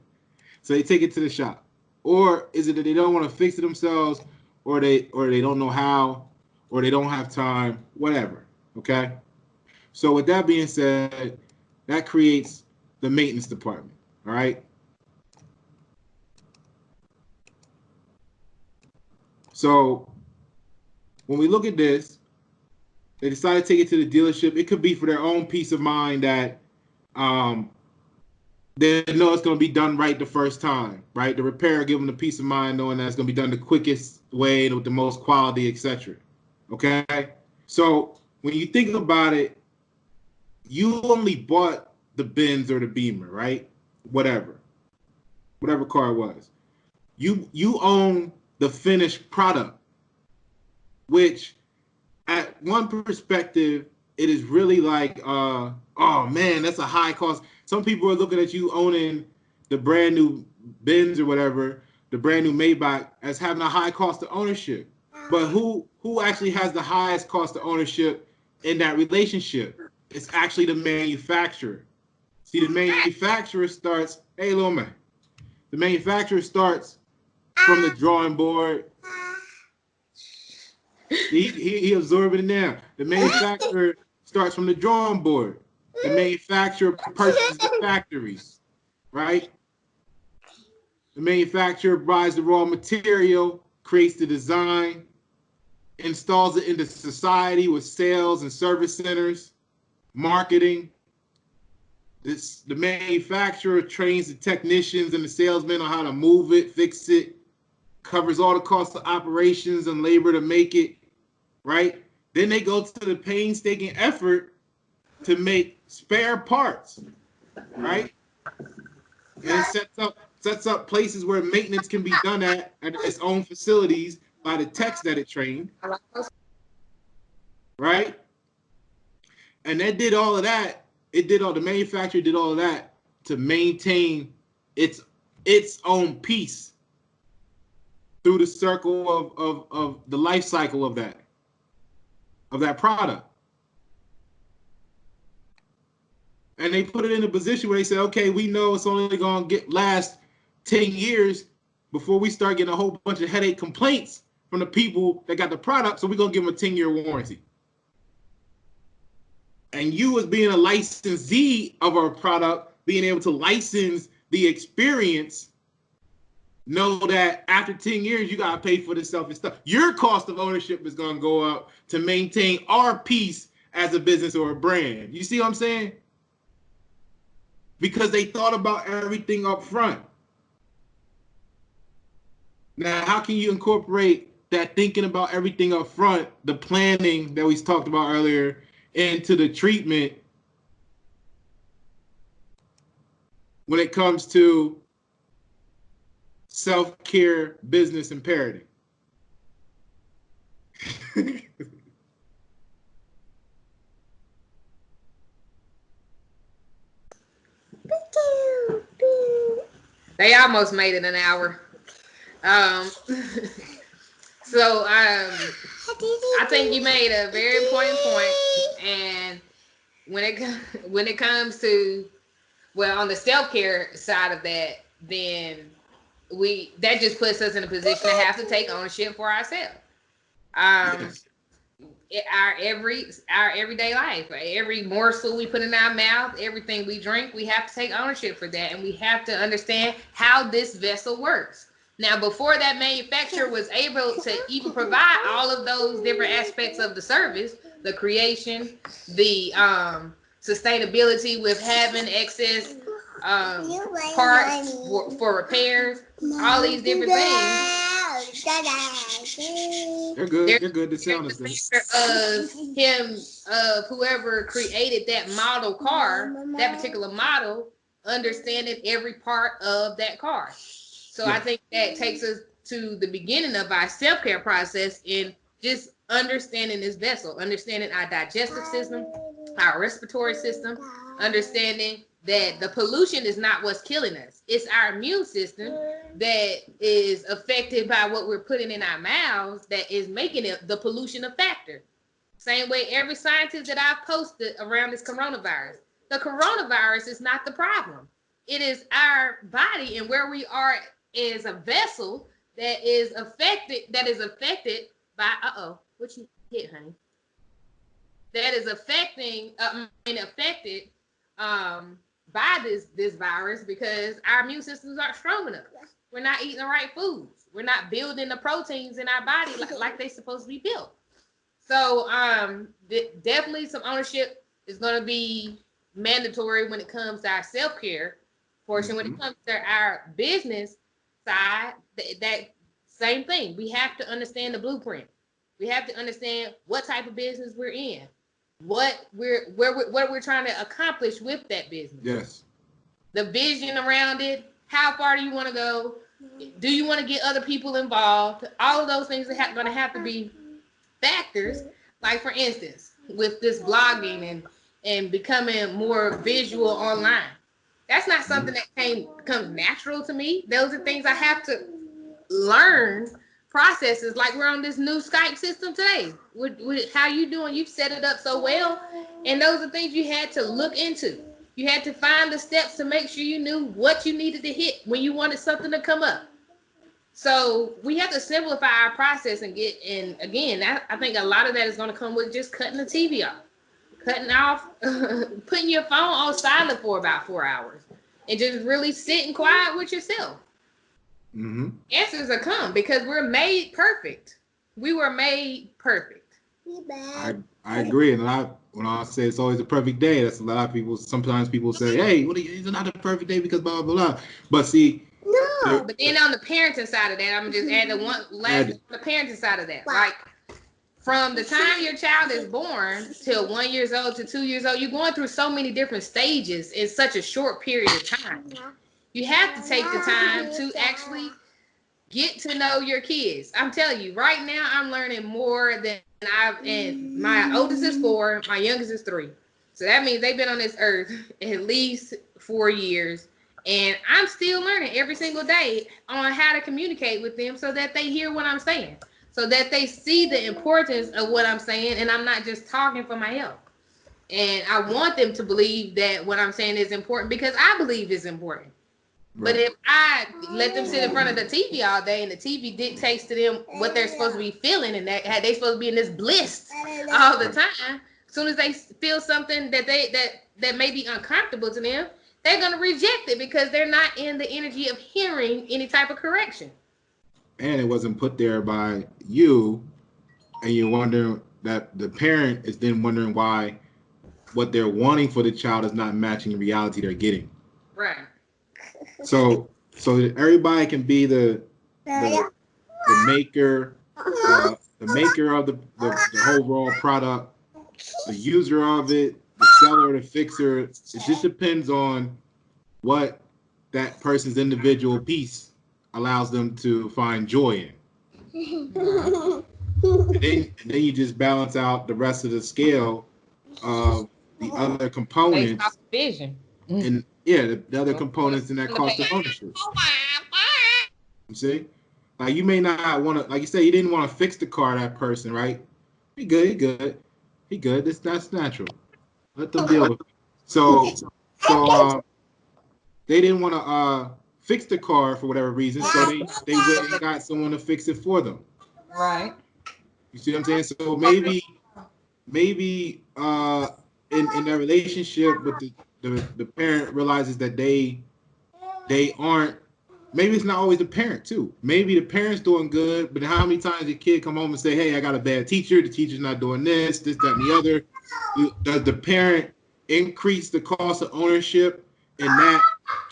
So they take it to the shop. Or is it that they don't want to fix it themselves, or they don't know how, or they don't have time, whatever, okay? So with that being said, that creates the maintenance department, all right? So when we look at this, they decide to take it to the dealership. It could be for their own peace of mind that they know it's going to be done right the first time, right? The repair give them the peace of mind knowing that it's going to be done the quickest way and with the most quality, etc. Okay? So when you think about it, you only bought the Benz or the Beamer, right? Whatever car it was. You own the finished product, which at one perspective, it is really like, oh man, that's a high cost. Some people are looking at you owning the brand new Benz or whatever, the brand new Maybach, as having a high cost of ownership. But who actually has the highest cost of ownership in that relationship? It's actually the manufacturer. See, the manufacturer starts, hey, little man. The manufacturer starts from the drawing board. He absorbing it now. The manufacturer starts from the drawing board. The manufacturer purchases the factories, right? The manufacturer buys the raw material, creates the design, installs it into society with sales and service centers, marketing. The manufacturer trains the technicians and the salesmen on how to move it, fix it, covers all the costs of operations and labor to make it, right? Then they go to the painstaking effort to make spare parts, right? And it sets up places where maintenance can be done at its own facilities by the techs that it trained, right? And they did all of that. The manufacturer did all of that to maintain its own piece through the circle of the life cycle of that product. And they put it in a position where they say, okay, we know it's only going to last 10 years before we start getting a whole bunch of headache complaints from the people that got the product, so we're going to give them a 10-year warranty. And you, as being a licensee of our product, being able to license the experience, know that after 10 years, you got to pay for this stuff and stuff. Your cost of ownership is going to go up to maintain our piece as a business or a brand. You see what I'm saying? Because they thought about everything up front. Now, how can you incorporate that thinking about everything up front, the planning that we talked about earlier, into the treatment when it comes to self-care business imperative? They almost made it an hour. So I think you made a very important point, and when it comes to, well, on the self-care side of that, then that just puts us in a position to have to take ownership for ourselves. Our everyday life, every morsel we put in our mouth, everything we drink, we have to take ownership for that, and we have to understand how this vessel works. Now, before that manufacturer was able to even provide all of those different aspects of the service, the creation, the sustainability with having excess parts for repairs, all these different things. They're good. They're good. The sound is good. Of whoever created that model car, that particular model, understanding every part of that car. So I think that takes us to the beginning of our self-care process in just understanding this vessel, understanding our digestive system, our respiratory system, understanding that the pollution is not what's killing us. It's our immune system that is affected by what we're putting in our mouths that is making it the pollution a factor. Same way every scientist that I've posted around this coronavirus. The coronavirus is not the problem. It is our body and where we are as a vessel that is affected by what you hit, honey? That is affected by this virus because our immune systems aren't strong enough. We're not eating the right foods. We're not building the proteins in our body like they're supposed to be built. So definitely some ownership is going to be mandatory when it comes to our self-care portion. When it comes to our business side, that same thing. We have to understand the blueprint. We have to understand what type of business we're in, what we're trying to accomplish with that business. Yes. The vision around it. How far do you want to go? Do you want to get other people involved? All of those things are going to have to be factors. Like for instance, with this blogging and becoming more visual online. That's not something that comes natural to me. Those are things I have to learn processes. Like we're on this new Skype system today. With how you doing? You've set it up so well. And those are things you had to look into. You had to find the steps to make sure you knew what you needed to hit when you wanted something to come up. So we have to simplify our process and again, I think a lot of that is going to come with just cutting the TV off. Cutting off, putting your phone on silent for about 4 hours and just really sitting quiet with yourself. Answers will come because we're made perfect. We were made perfect. I agree. And when I say it's always a perfect day, that's a lot of people. Sometimes people say, hey, it's not a perfect day because blah, blah, blah. But see. No. But then on the parenting side of that, I'm just adding one last on the parenting side of that. Like, from the time your child is born till 1 year old to 2 years old, you're going through so many different stages in such a short period of time. You have to take the time to actually get to know your kids. I'm telling you, right now, I'm learning more than and my oldest is 4, my youngest is 3. So that means they've been on this earth at least 4 years. And I'm still learning every single day on how to communicate with them so that they hear what I'm saying. So that they see the importance of what I'm saying and I'm not just talking for my help. And I want them to believe that what I'm saying is important because I believe it's important. Right. But if I let them sit in front of the TV all day and the TV dictates to them what they're supposed to be feeling and that they're supposed to be in this bliss all the time, as soon as they feel something that may be uncomfortable to them, they're going to reject it because they're not in the energy of hearing any type of correction. And it wasn't put there by you, and you're wondering that the parent is then wondering why what they're wanting for the child is not matching the reality they're getting. Right. So that everybody can be the maker, the maker of the overall product, the user of it, the seller, the fixer. It just depends on what that person's individual piece allows them to find joy in. and then you just balance out the rest of the scale of the other components. Vision. And the other components in that cost of ownership. You see? Like you may not want to, like you said, you didn't want to fix the car of that person, right? He good. That's natural. Let them deal with it. So they didn't want to fix the car for whatever reason, so they went and got someone to fix it for them. Right. You see what I'm saying? So maybe in their relationship with the parent realizes that they aren't maybe it's not always the parent too. Maybe the parent's doing good, but how many times the kid come home and say, "Hey, I got a bad teacher. The teacher's not doing this, that, and the other." Does the parent increase the cost of ownership in that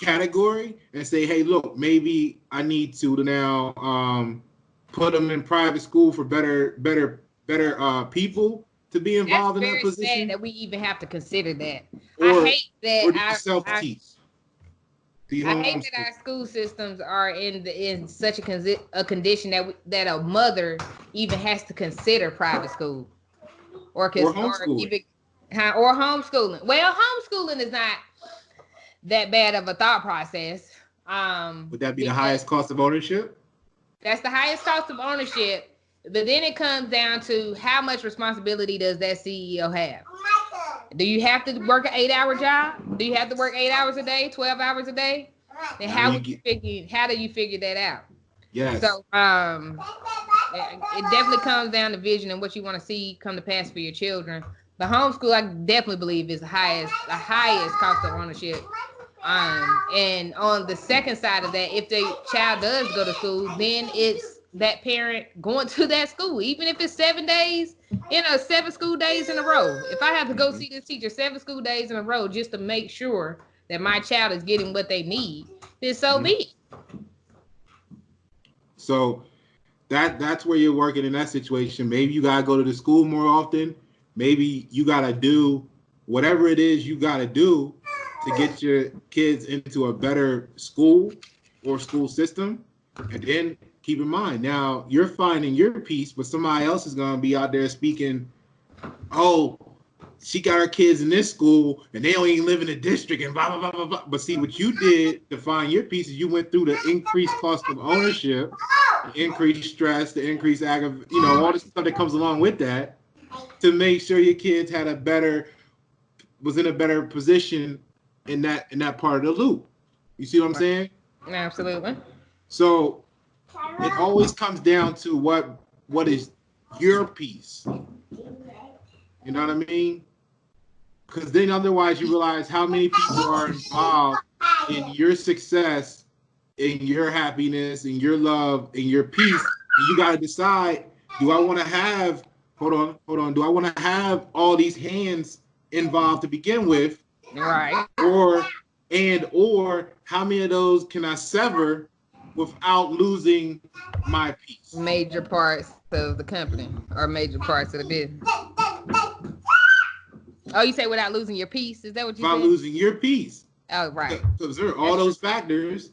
category and say, "Hey, look, maybe I need to now put them in private school for better people to be involved in that position"? That's very sad that we even have to consider that. Or, I hate that or do you self-teach? I hate that our school systems are in such a condition that a mother even has to consider private school or homeschooling. Or homeschooling. Well, homeschooling is not that bad of a thought process. Would that be the highest cost of ownership? That's the highest cost of ownership. But then it comes down to how much responsibility does that CEO have? Do you have to work an 8-hour job? Do you have to work 8 hours a day, 12 hours a day? Then how do you figure that out? Yes. So it definitely comes down to vision and what you want to see come to pass for your children. The homeschool, I definitely believe, is the highest cost of ownership. And on the second side of that, if the child does go to school, then it's that parent going to that school, even if it's 7 days, 7 school days in a row. If I have to go see this teacher 7 school days in a row just to make sure that my child is getting what they need, then so be it. So that's where you're working in that situation. Maybe you gotta go to the school more often. Maybe you gotta do whatever it is you gotta do to get your kids into a better school or school system. And then keep in mind, now you're finding your peace, but somebody else is gonna be out there speaking, "Oh, she got her kids in this school and they don't even live in the district and blah, blah, blah, blah, blah." But see, what you did to find your piece is you went through the increased cost of ownership, the increased stress, the increased all the stuff that comes along with that to make sure your kids was in a better position in that part of the loop. You see what I'm saying? Absolutely. So it always comes down to what is your piece. You know what I mean? Because then otherwise you realize how many people are involved in your success, in your happiness, in your love, in your peace. And you got to decide, do I want to have, hold on, do I want to have all these hands involved to begin with? Right. Or how many of those can I sever without losing my peace? Major parts of the company or major parts of the business. Oh, you say without losing your peace? Is that what you said? Without losing your peace. Oh, right. Because there are all those factors.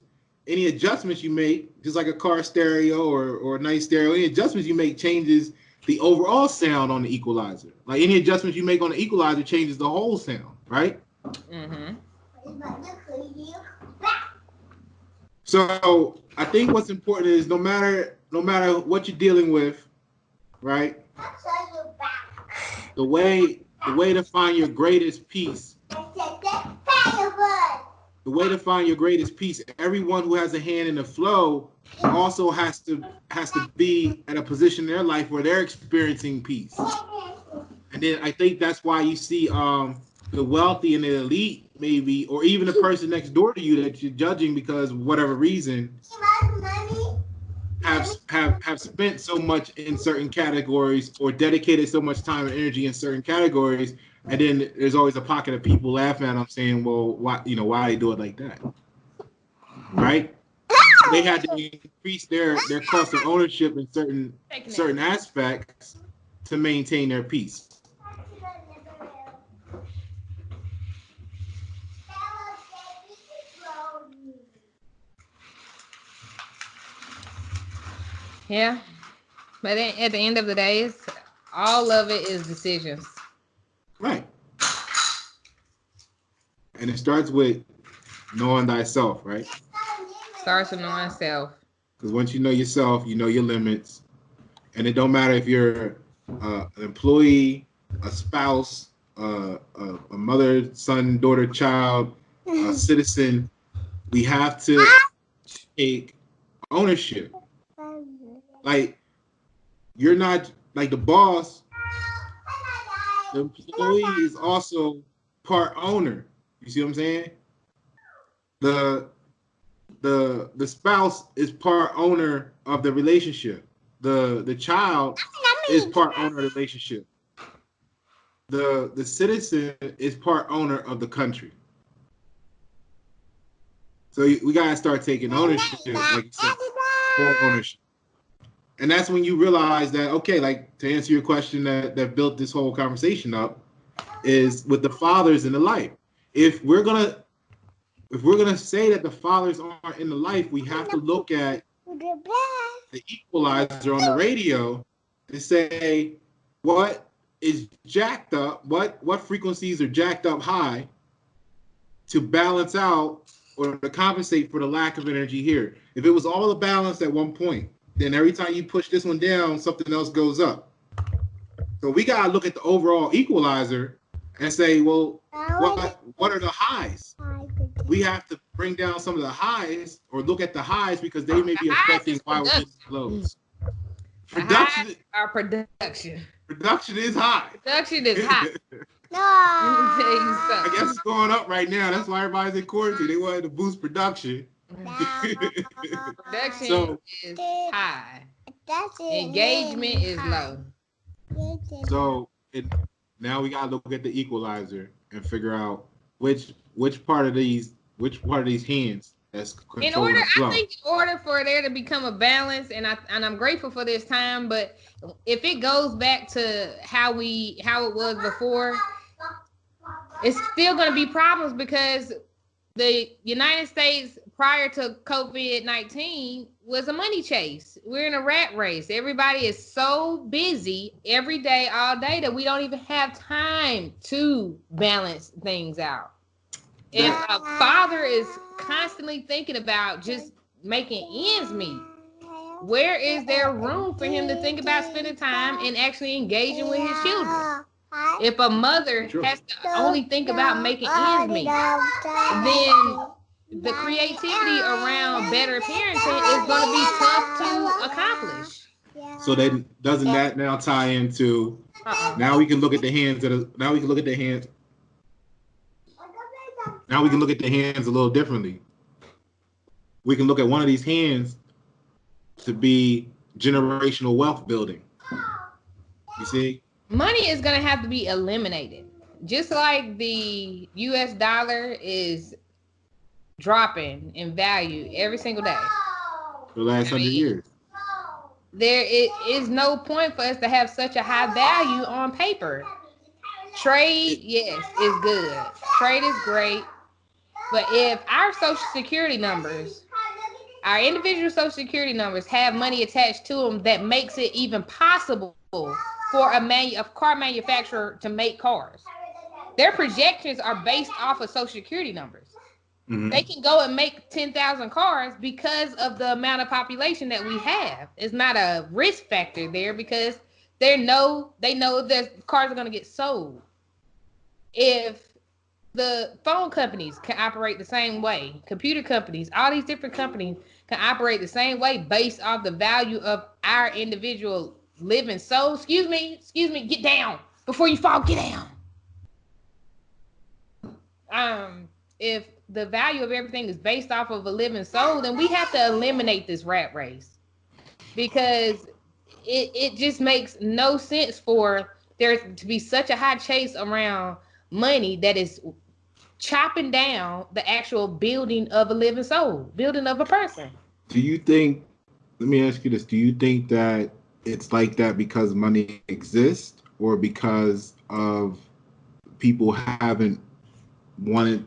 Any adjustments you make, just like a car stereo or a nice stereo, any adjustments you make changes the overall sound on the equalizer. Like any adjustments you make on the equalizer changes the whole sound, right? Mm-hmm. So I think what's important is no matter what you're dealing with, right? The way to find your greatest peace. The way to find your greatest peace. Everyone who has a hand in the flow also has to be at a position in their life where they're experiencing peace. And then I think that's why you see the wealthy and the elite, maybe, or even the person next door to you that you're judging because of whatever reason, have spent so much in certain categories or dedicated so much time and energy in certain categories, and then there's always a pocket of people laughing at them saying, "Well, why they do it like that?" Right? They had to increase their cost of ownership in certain aspects to maintain their peace. Yeah, but then at the end of the day, all of it is decisions. Right. And it starts with knowing thyself, right? Starts with knowing self. Because once you know yourself, you know your limits. And it don't matter if you're an employee, a spouse, a mother, son, daughter, child, a citizen. We have to take ownership. Like, you're not, like the boss, the employee is also part owner. You see what I'm saying? The the spouse is part owner of the relationship. The child is part owner of the relationship. The citizen is part owner of the country. So we gotta start taking ownership, like you said, full ownership. And that's when you realize that, okay, like to answer your question that built this whole conversation up, is with the fathers in the life. If we're gonna say that the fathers aren't in the life, we have to look at the equalizer on the radio to say what is jacked up, what frequencies are jacked up high to balance out or to compensate for the lack of energy here. If it was all a balance at one point, then every time you push this one down, something else goes up. So we gotta look at the overall equalizer and say, well, what are the highs? We have to bring down some of the highs or look at the highs because they may be affecting why we're getting lows. Production is high. Production is high. No. I guess it's going up right now. That's why everybody's in quarantine. They wanted to boost production. Production is high. Engagement is low. So now we gotta look at the equalizer and figure out which part of these hands that's controlling the flow. I think in order for there to become a balance, and I'm grateful for this time, but if it goes back to how it was before, it's still going to be problems because the United States prior to COVID-19 was a money chase. We're in a rat race. Everybody is so busy every day, all day, that we don't even have time to balance things out. If a father is constantly thinking about just making ends meet, where is there room for him to think about spending time and actually engaging with his children? If a mother has to only think about making ends meet, then the creativity around better parenting is going to be tough to accomplish. So then, doesn't that now tie into? Now we can look at the hands Now we can look at the hands a little differently. We can look at one of these hands to be generational wealth building. You see? Money is going to have to be eliminated. Just like the US dollar is dropping in value every single day. For the last 100 years. There is no point for us to have such a high value on paper. Trade, yes, is good. Trade is great. But if our Social Security numbers, our individual Social Security numbers have money attached to them that makes it even possible for a car manufacturer to make cars. Their projections are based off of Social Security numbers. Mm-hmm. They can go and make 10,000 cars because of the amount of population that we have. It's not a risk factor there because they know that cars are going to get sold. If the phone companies can operate the same way, computer companies, all these different companies can operate the same way based off the value of our individual living soul. Excuse me, get down before you fall, get down. If the value of everything is based off of a living soul, then we have to eliminate this rat race because it just makes no sense for there to be such a high chase around money that is chopping down the actual building of a living soul, building of a person. Do you think, let me ask you this, do you think that it's like that because money exists or because of people haven't wanted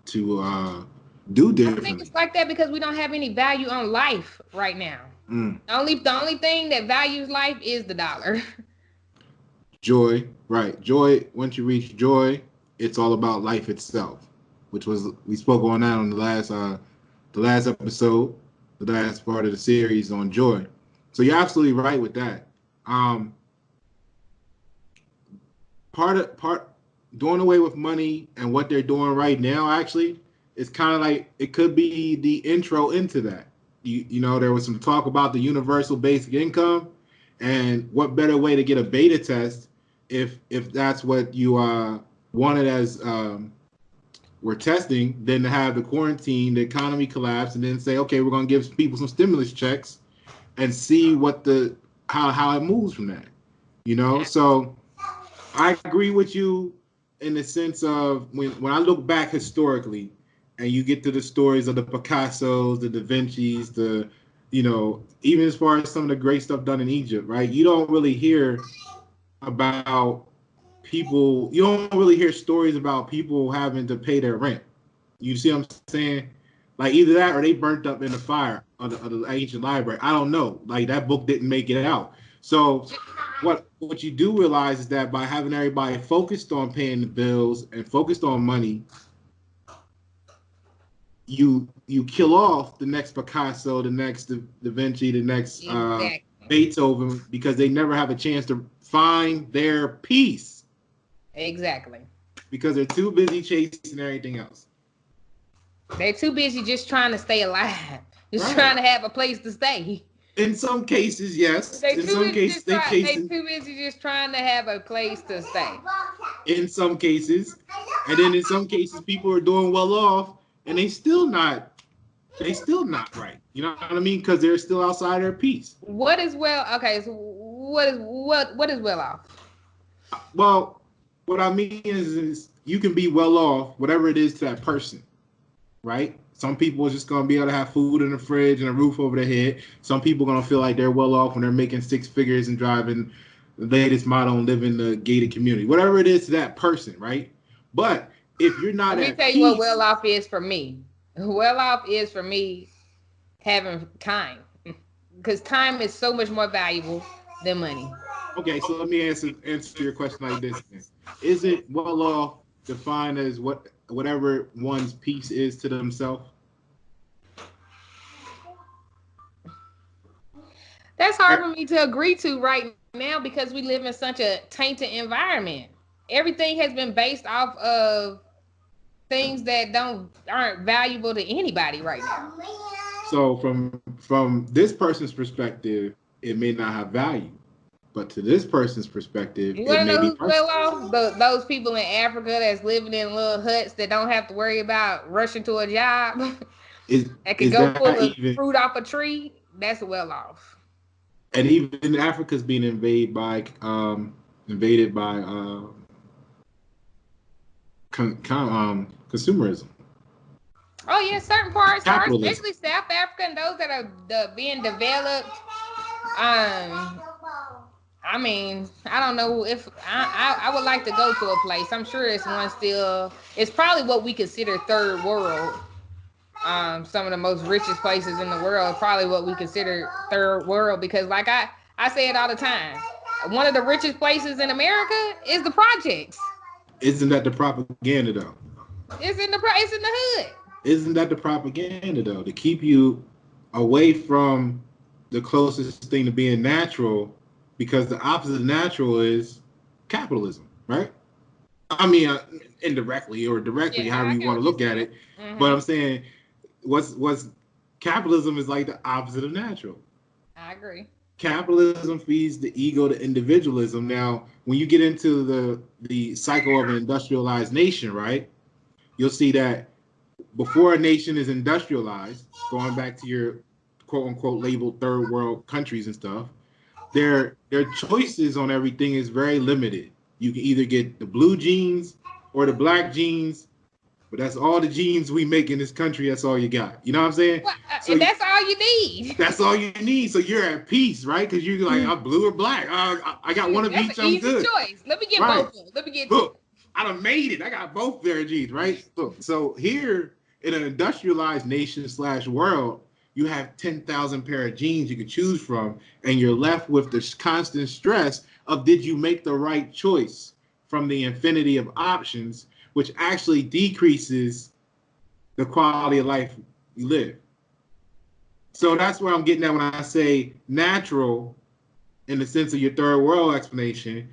to do differently? I think it's like that because we don't have any value on life right now. The only thing that values life is the dollar. Joy, right. Joy, once you reach joy, it's all about life itself, which was, we spoke on that on the last episode, the last part of the series on joy. So you're absolutely right with that. Part doing away with money and what they're doing right now actually is kind of like, it could be the intro into that. You know, there was some talk about the universal basic income, and what better way to get a beta test if that's what you wanted as we're testing than to have the quarantine, the economy collapse, and then say, okay, we're going to give people some stimulus checks and see what how it moves from that. You know, so I agree with you in the sense of when I look back historically, and you get to the stories of the Picassos, the Da Vinci's, even as far as some of the great stuff done in Egypt, right? You don't really hear about people. You don't really hear stories about people having to pay their rent. You see what I'm saying? Like either that or they burnt up in the fire of the ancient library. I don't know. Like that book didn't make it out. So what you do realize is that by having everybody focused on paying the bills and focused on money, you kill off the next Picasso, the next Da Vinci, the next Beethoven, because they never have a chance to find their peace. Exactly. Because they're too busy chasing everything else. They're too busy just trying to stay alive, just trying to have a place to stay. In some cases, yes. In some cases, they're too busy just trying to have a place to stay. In some cases, and then in some cases, people are doing well off. And they still not right. You know what I mean? Because they're still outside their peace. What is okay, so what is well off? Well, what I mean is you can be well off, whatever it is to that person, right? Some people are just gonna be able to have food in the fridge and a roof over their head. Some people are gonna feel like they're well off when they're making 6 figures and driving the latest model and living in the gated community. Whatever it is to that person, right? But if you're not Let me tell you what well off is for me. Well off is for me having time, because time is so much more valuable than money. Okay, so let me answer your question like this. Is it well off defined as whatever one's peace is to themselves? That's hard for me to agree to right now because we live in such a tainted environment. Everything has been based off of things that aren't valuable to anybody right now. So from this person's perspective, it may not have value, but to this person's perspective, you want to know who's well off? Those people in Africa that's living in little huts that don't have to worry about rushing to a job. That can go pull a fruit off a tree. That's well off. And even Africa's being invaded by consumerism. Oh yeah, certain parts, especially South Africa and those that are being developed. I mean, I don't know if I would like to go to a place. I'm sure it's one still. It's probably what we consider third world. Some of the most richest places in the world, probably what we consider third world, because like I say it all the time. One of the richest places in America is the projects. Isn't that the propaganda though? It's in the hood. Isn't that the propaganda though? To keep you away from the closest thing to being natural, because the opposite of natural is capitalism, right? I mean, indirectly or directly, however you want to look at it. Mm-hmm. But I'm saying, what's capitalism is like the opposite of natural. I agree. Capitalism feeds the ego to individualism. Now, when you get into the cycle of an industrialized nation, right, you'll see that before a nation is industrialized, going back to your quote unquote labeled third world countries and stuff, their choices on everything is very limited. You can either get the blue jeans or the black jeans, but that's all the jeans we make in this country. That's all you got. You know what I'm saying? Well, so that's all you need. That's all you need. So you're at peace, right? Because you're like, I'm blue or black. I got one of each. I'm good. Choice. Let me get both of them. Let me get. Look, I done made it. I got both pair of jeans, right? Look, so here in an industrialized nation / world, you have 10,000 pair of jeans you can choose from, and you're left with this constant stress of did you make the right choice from the infinity of options, which actually decreases the quality of life you live. So that's where I'm getting at when I say natural in the sense of your third world explanation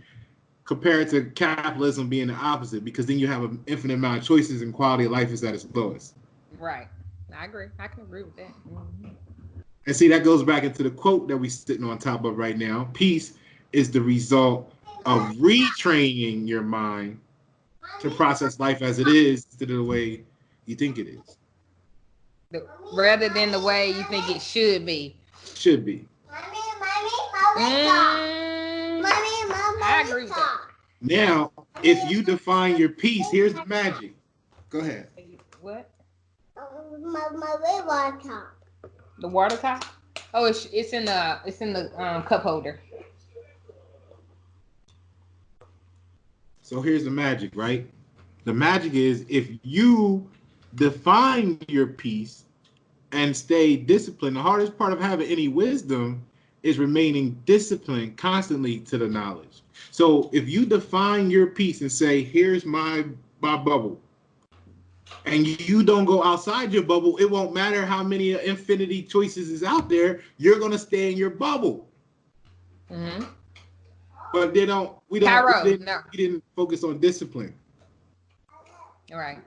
compared to capitalism being the opposite, because then you have an infinite amount of choices and quality of life is at its lowest. Right. I agree. I can agree with that. Mm-hmm. And see, that goes back into the quote that we're sitting on top of right now. Peace is the result of retraining your mind to process life as it is instead of the way you think it is. Rather than the way you think it should be. Should be. I agree with that. Now, if you define your peace, here's the magic. Go ahead. What? My water top. The water top? Oh, it's in the cup holder. So here's the magic, right? The magic is if you define your peace and stay disciplined. The hardest part of having any wisdom is remaining disciplined constantly to the knowledge. So if you define your peace and say, here's my bubble, and you don't go outside your bubble, it won't matter how many infinity choices is out there, you're going to stay in your bubble. Mm-hmm. But we didn't focus on discipline. All right.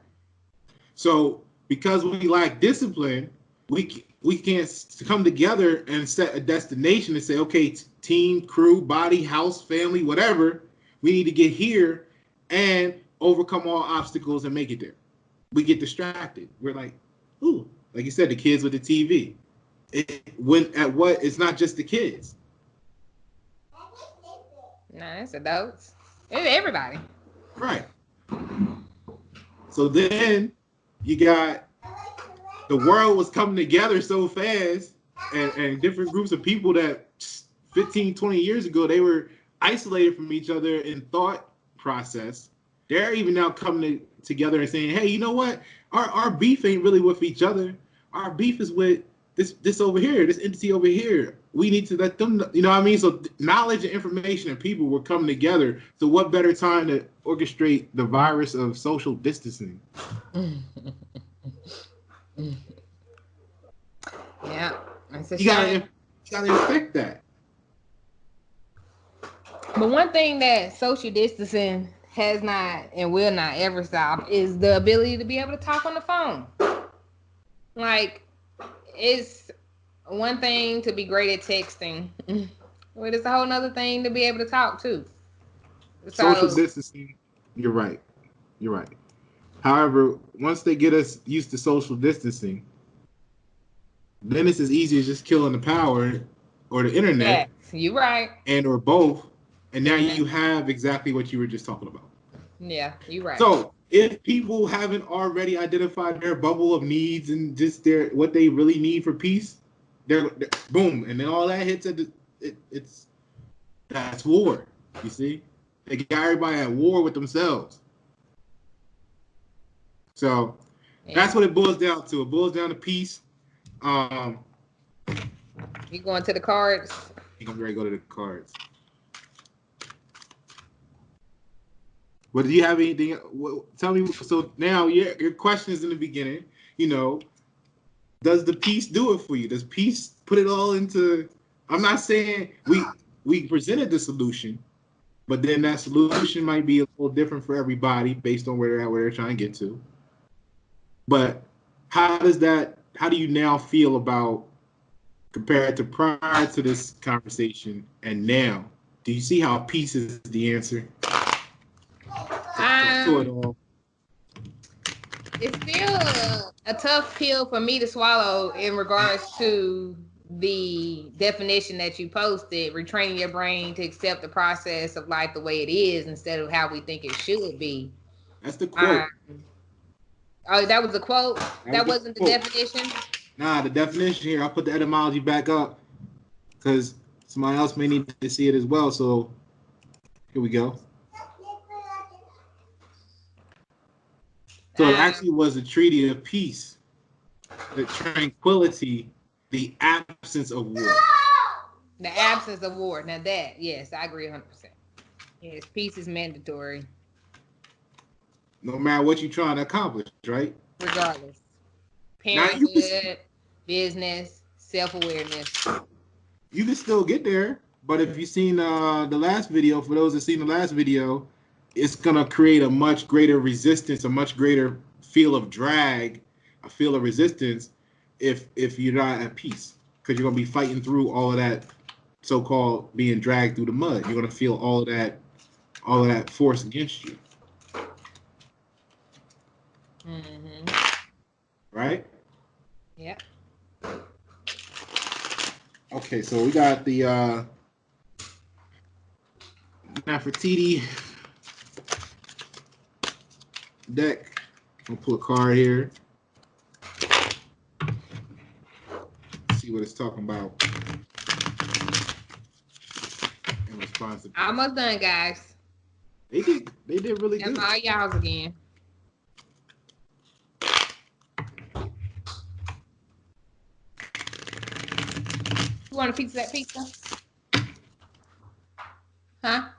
So because we lack discipline, we can't come together and set a destination and say, okay, team, crew, body, house, family, whatever, we need to get here and overcome all obstacles and make it there. We get distracted. We're like, ooh, like you said, the kids with the TV. It's not just the kids. No, it's adults. It's everybody. Right. So then you got the world was coming together so fast and different groups of people that 15, 20 years ago, they were isolated from each other in thought process. They're even now coming together and saying, hey, you know what? Our beef ain't really with each other. Our beef is with this over here, this entity over here. We need to let them know, you know what I mean? So knowledge and information and people were coming together. So what better time to orchestrate the virus of social distancing? Yeah. You gotta respect that. But one thing that social distancing has not and will not ever stop is the ability to be able to talk on the phone. Like, it's one thing to be great at texting, but it's a whole nother thing to be able to talk too. Social distancing, you're right. However, once they get us used to social distancing, then it's as easy as just killing the power or the internet. Yes, you're right. And or both. And now you have exactly what you were just talking about. Yeah, you're right. So if people haven't already identified their bubble of needs and just what they really need for peace, they're boom, and then all that hits that's war. You see, they got everybody at war with themselves. So that's what it boils down to. It boils down to peace. You going to the cards? I'm ready to go to the cards. But do you have anything? Tell me. So now your question is in the beginning. You know, does the peace do it for you? Does peace put it all into? I'm not saying we presented the solution, but then that solution might be a little different for everybody based on where they're at, where they're trying to get to. But how do you now feel about compared to prior to this conversation and now? Do you see how peace is the answer? It's still a tough pill for me to swallow in regards to the definition that you posted, retraining your brain to accept the process of life the way it is instead of how we think it should be. That's the quote. Oh, that was the quote? That wasn't the definition? Nah, the definition here, I'll put the etymology back up because somebody else may need to see it as well. So here we go. So it actually was a treaty of peace, the tranquility, the absence of war. The absence of war. Now that, yes, I agree 100%. Yes, peace is mandatory. No matter what you're trying to accomplish, right? Regardless. Parenthood, business, self-awareness. You can still get there, but if you've seen the last video, for those that seen the last video, it's gonna create a much greater resistance, a much greater feel of drag, a feel of resistance if you're not at peace, because you're gonna be fighting through all of that so-called being dragged through the mud. You're gonna feel all of that force against you. Right? Yep. Okay, so we got the Nefertiti deck. I'm gonna pull a card here. See what it's talking about in response to. Almost done, guys. They did really That's good. all y'all's again. You want a piece of that pizza? Huh?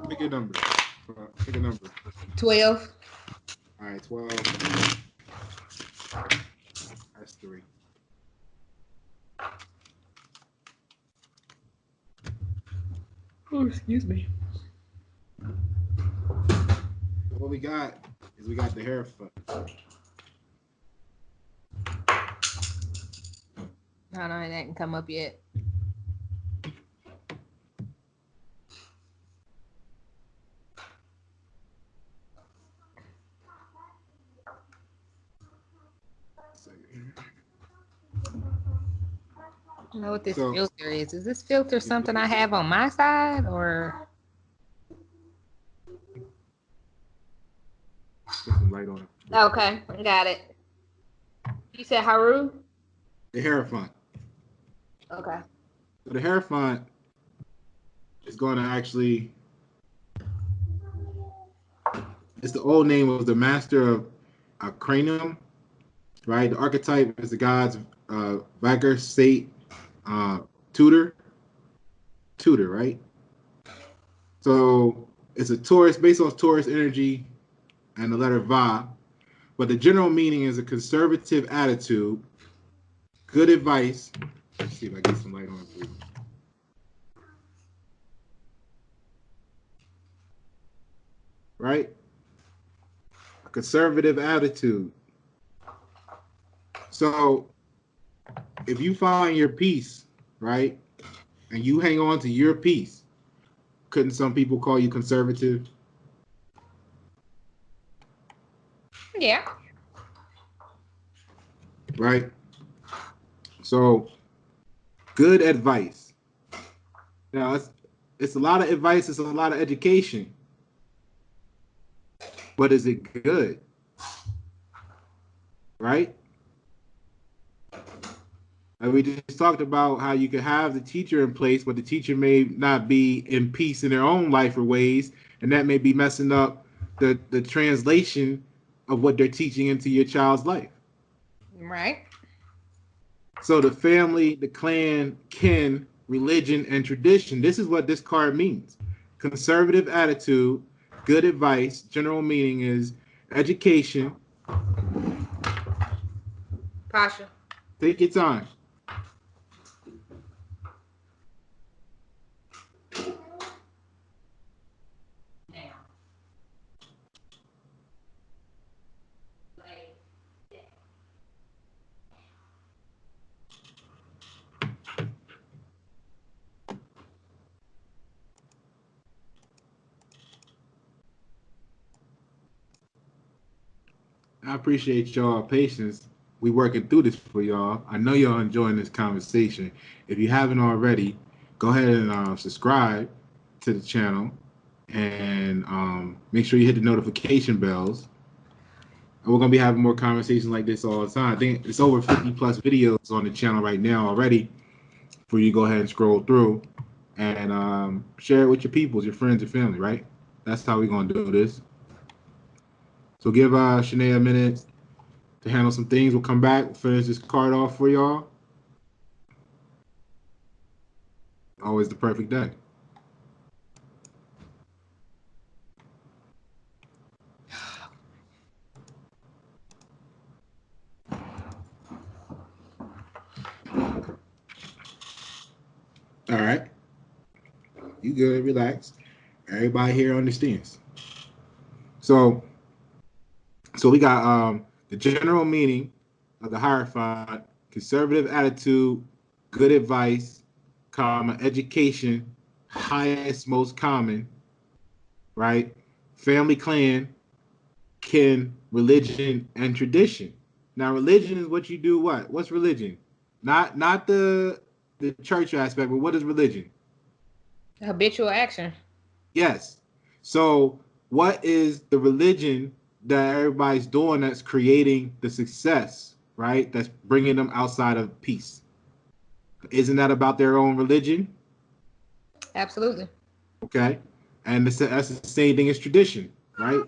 Pick a number. Pick a number. 12. All right, 12. That's 3. Oh, excuse me. What we got is we got the Hierophant. I don't know, that can come up yet. I don't know what this filter is. Is this filter something I have on my side or? Put some light on it. Okay, got it. You said Haru? The Hierophant. Okay. So the Hierophant is going to actually. It's the old name of the Master of Cranium, right? The archetype is the gods Vicar, Sate, Tutor, right? So it's a Taurus, based on Taurus energy and the letter Va, but the general meaning is a conservative attitude, good advice. Let's see if I get some light on it for you. Right? A conservative attitude. So if you find your peace, right, and you hang on to your peace, couldn't some people call you conservative? Yeah. Right? So good advice. Now it's a lot of advice, it's a lot of education. But is it good? Right? And we just talked about how you could have the teacher in place, but the teacher may not be in peace in their own life or ways, and that may be messing up the translation of what they're teaching into your child's life. Right. So the family, the clan, kin, religion, and tradition. This is what this card means. Conservative attitude, good advice, general meaning is education. Pasha. Take your time. I appreciate y'all patience. We working through this for y'all. I know y'all enjoying this conversation. If you haven't already, go ahead and subscribe to the channel and make sure you hit the notification bells. And we're gonna be having more conversations like this all the time. I think it's over 50 plus videos on the channel right now already for you to go ahead and scroll through and share it with your peoples, your friends, your family, right? That's how we're gonna do this. So give Shanae a minute to handle some things. We'll come back, we'll finish this card off for y'all. Always the perfect day. All right. You good, relax. Everybody here understands. So we got the general meaning of the Hierophant, conservative attitude, good advice, education, highest, most common, right? Family, clan, kin, religion, and tradition. Now, religion is what you do. What? What's religion? Not the church aspect, but what is religion? Habitual action. Yes. So, what is the religion that everybody's doing that's creating the success, right? That's bringing them outside of peace. Isn't that about their own religion? Absolutely. Okay. And that's the same thing as tradition, right?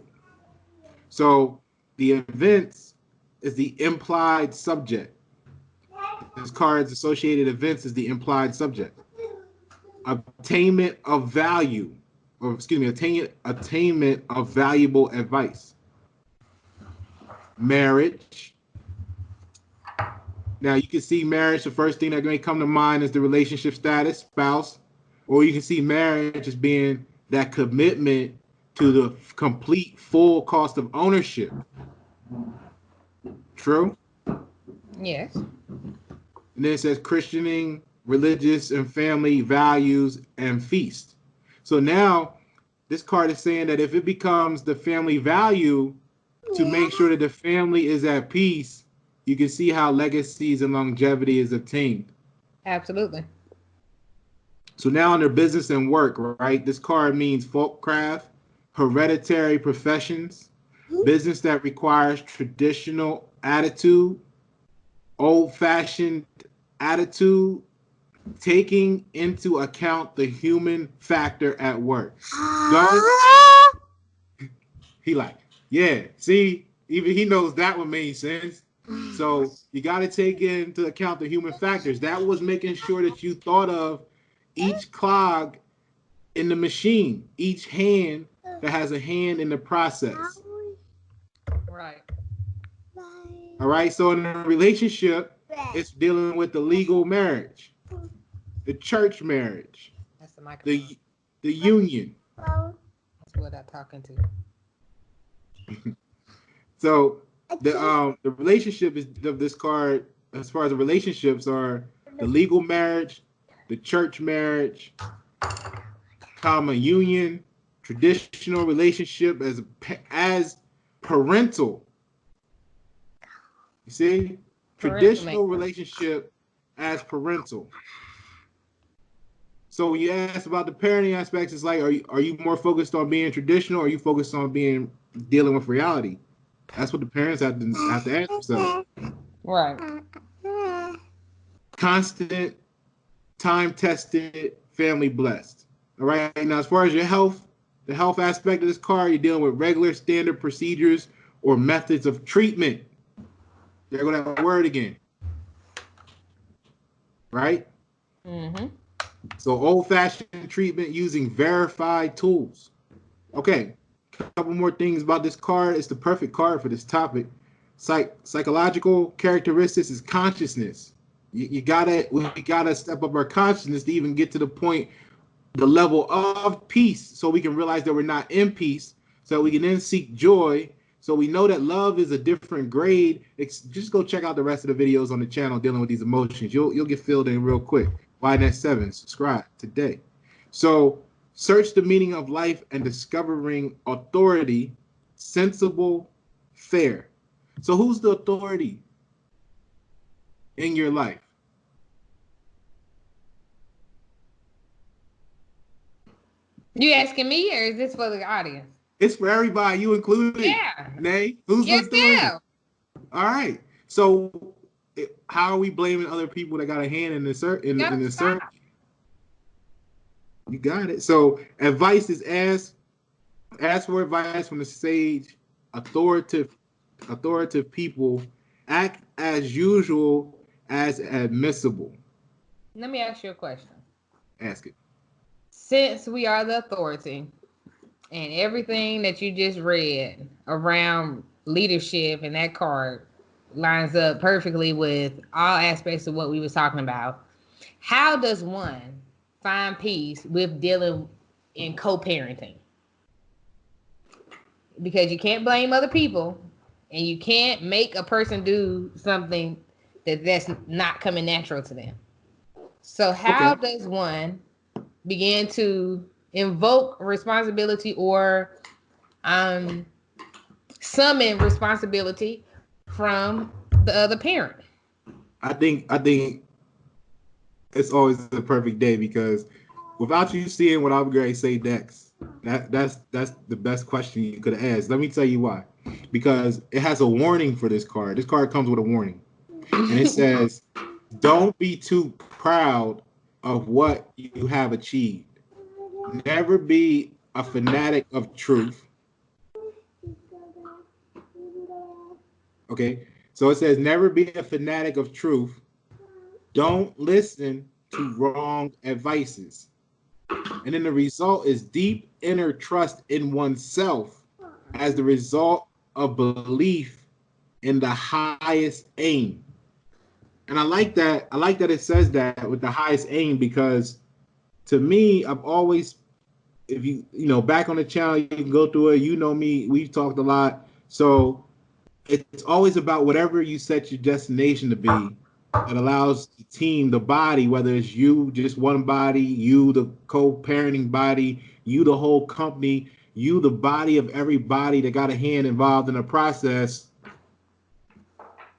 So the events is the implied subject. This card's associated events is the implied subject. Attainment of value, or excuse me, attainment of valuable advice. Marriage. Now you can see marriage, the first thing that may come to mind is the relationship status, spouse, or you can see marriage as being that commitment to the complete full cost of ownership. True? Yes. And then it says Christianing, religious and family values, and feast. So now this card is saying that if it becomes the family value to make sure that the family is at peace, you can see how legacies and longevity is obtained. Absolutely. So now under business and work, right? This card means folk craft, hereditary professions, business that requires traditional attitude, old-fashioned attitude, taking into account the human factor at work. He like, yeah, see, even he knows that one made sense. So you got to take into account the human factors. That was making sure that you thought of each clog in the machine, each hand that has a hand in the process. Right. All right. So in a relationship, it's dealing with the legal marriage, the church marriage, That's the microphone. the union. That's what I'm talking to. So the relationship is of this card, as far as the relationships are the legal marriage, the church marriage, comma union, traditional relationship as parental. You see, traditional relationship as parental. So when you ask about the parenting aspects, it's like, are you more focused on being traditional, or are you focused on dealing with reality? That's what the parents have to ask themselves. Right. Constant, time-tested, family blessed. All right. Now, as far as your health, the health aspect of this card, you're dealing with regular standard procedures or methods of treatment. There go that word again. Right? Mm-hmm. So old-fashioned treatment using verified tools. Okay. A couple more things about this card. It's the perfect card for this topic. Psychological characteristics is consciousness. We gotta step up our consciousness to even get to the point, the level of peace, so we can realize that we're not in peace, so we can then seek joy. So we know that love is a different grade. Just go check out the rest of the videos on the channel dealing with these emotions. You'll get filled in real quick. YNet7, subscribe today. So search the meaning of life and discovering authority, sensible, fair. So who's the authority in your life? You asking me, or is this for the audience? It's for everybody, you included. Yeah. Nay, who's the authority? Yeah. All right. So how are we blaming other people that got a hand in the search? In the search? You got it. So advice is ask for advice from the sage, authoritative people. Act as usual as admissible. Let me ask you a question. Ask it. Since we are the authority, and everything that you just read around leadership and that card lines up perfectly with all aspects of what we was talking about, how does one find peace with dealing in co-parenting? Because you can't blame other people, and you can't make a person do something that's not coming natural to them. So how does one begin to invoke responsibility or summon responsibility from the other parent. I think it's always a perfect day because without you seeing what I'm going to say next, that's the best question you could ask. Let me tell you why. Because it has a warning for this card. This card comes with a warning. And it says, don't be too proud of what you have achieved. Never be a fanatic of truth. Okay, so it says, never be a fanatic of truth. Don't listen to wrong advices. And then the result is deep inner trust in oneself as the result of belief in the highest aim. And I like that. I like that it says that with the highest aim, because to me, I've always, if you back on the channel, you can go through it. You know me, we've talked a lot. So it's always about whatever you set your destination to be. It allows the team, the body, whether it's you, just one body, you, the co-parenting body, you, the whole company, you, the body of everybody that got a hand involved in the process.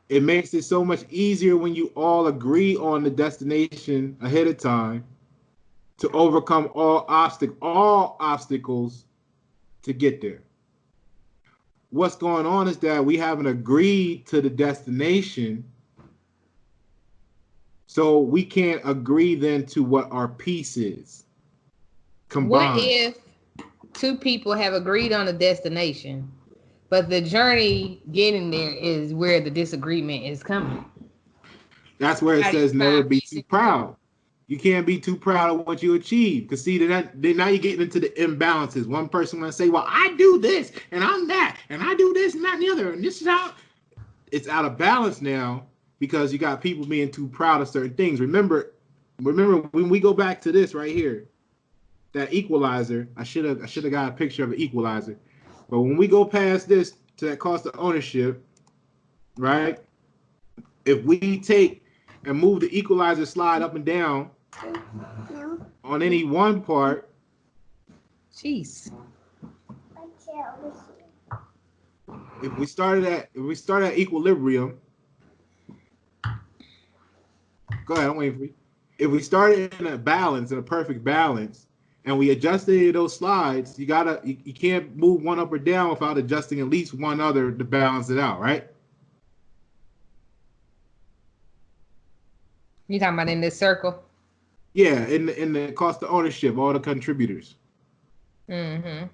It makes it so much easier when you all agree on the destination ahead of time to overcome all obstacles to get there. What's going on is that we haven't agreed to the destination, so we can't agree then to what our piece is combined. What if two people have agreed on a destination, but the journey getting there is where the disagreement is coming? That's where it says never be too proud. You can't be too proud of what you achieve. Because see, then now you're getting into the imbalances. One person will say, well, I do this, and I'm that, and I do this, and that, and the other. And this is how it's out of balance now because you got people being too proud of certain things. Remember when we go back to this right here, that equalizer, I should have got a picture of an equalizer. But when we go past this to that cost of ownership, right? If we take and move the equalizer slide up and down on any one part, jeez. If we start at equilibrium, go ahead, I'm waiting for you. If we started in a balance, in a perfect balance, and we adjusted those slides, you can't move one up or down without adjusting at least one other to balance it out, right? You talking about in this circle? Yeah, in the cost of ownership, all the contributors. Mm-hmm.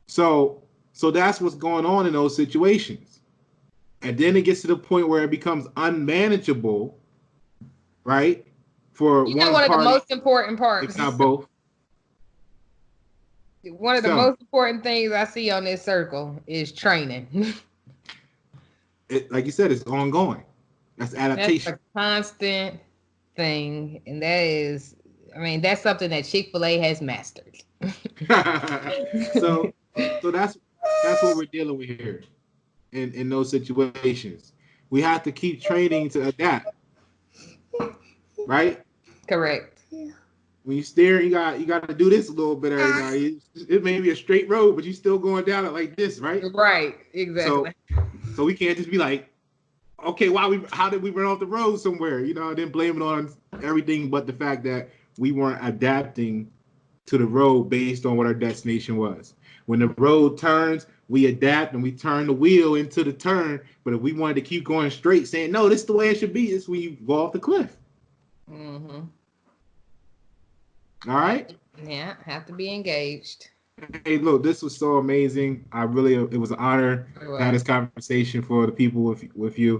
So that's what's going on in those situations. And then it gets to the point where it becomes unmanageable, right? For one of party, the most important parts, if not both. One of the most important things I see on this circle is training. Like you said, it's ongoing. That's adaptation. That's a constant thing, and that's something that Chick-fil-A has mastered. so that's what we're dealing with here in those situations. We have to keep training to adapt, right? Correct. When you steer, you got to do this a little bit every night. It may be a straight road, but you're still going down it like this, right? Right, exactly. So we can't just be like, okay, how did we run off the road somewhere? Then blame it on everything but the fact that we weren't adapting to the road based on what our destination was. When the road turns, we adapt and we turn the wheel into the turn. But if we wanted to keep going straight, saying, no, this is the way it should be, it's when you go off the cliff. Mm-hmm. All right? Yeah, have to be engaged. Hey, look, this was so amazing. It was an honor to have this conversation for the people with you.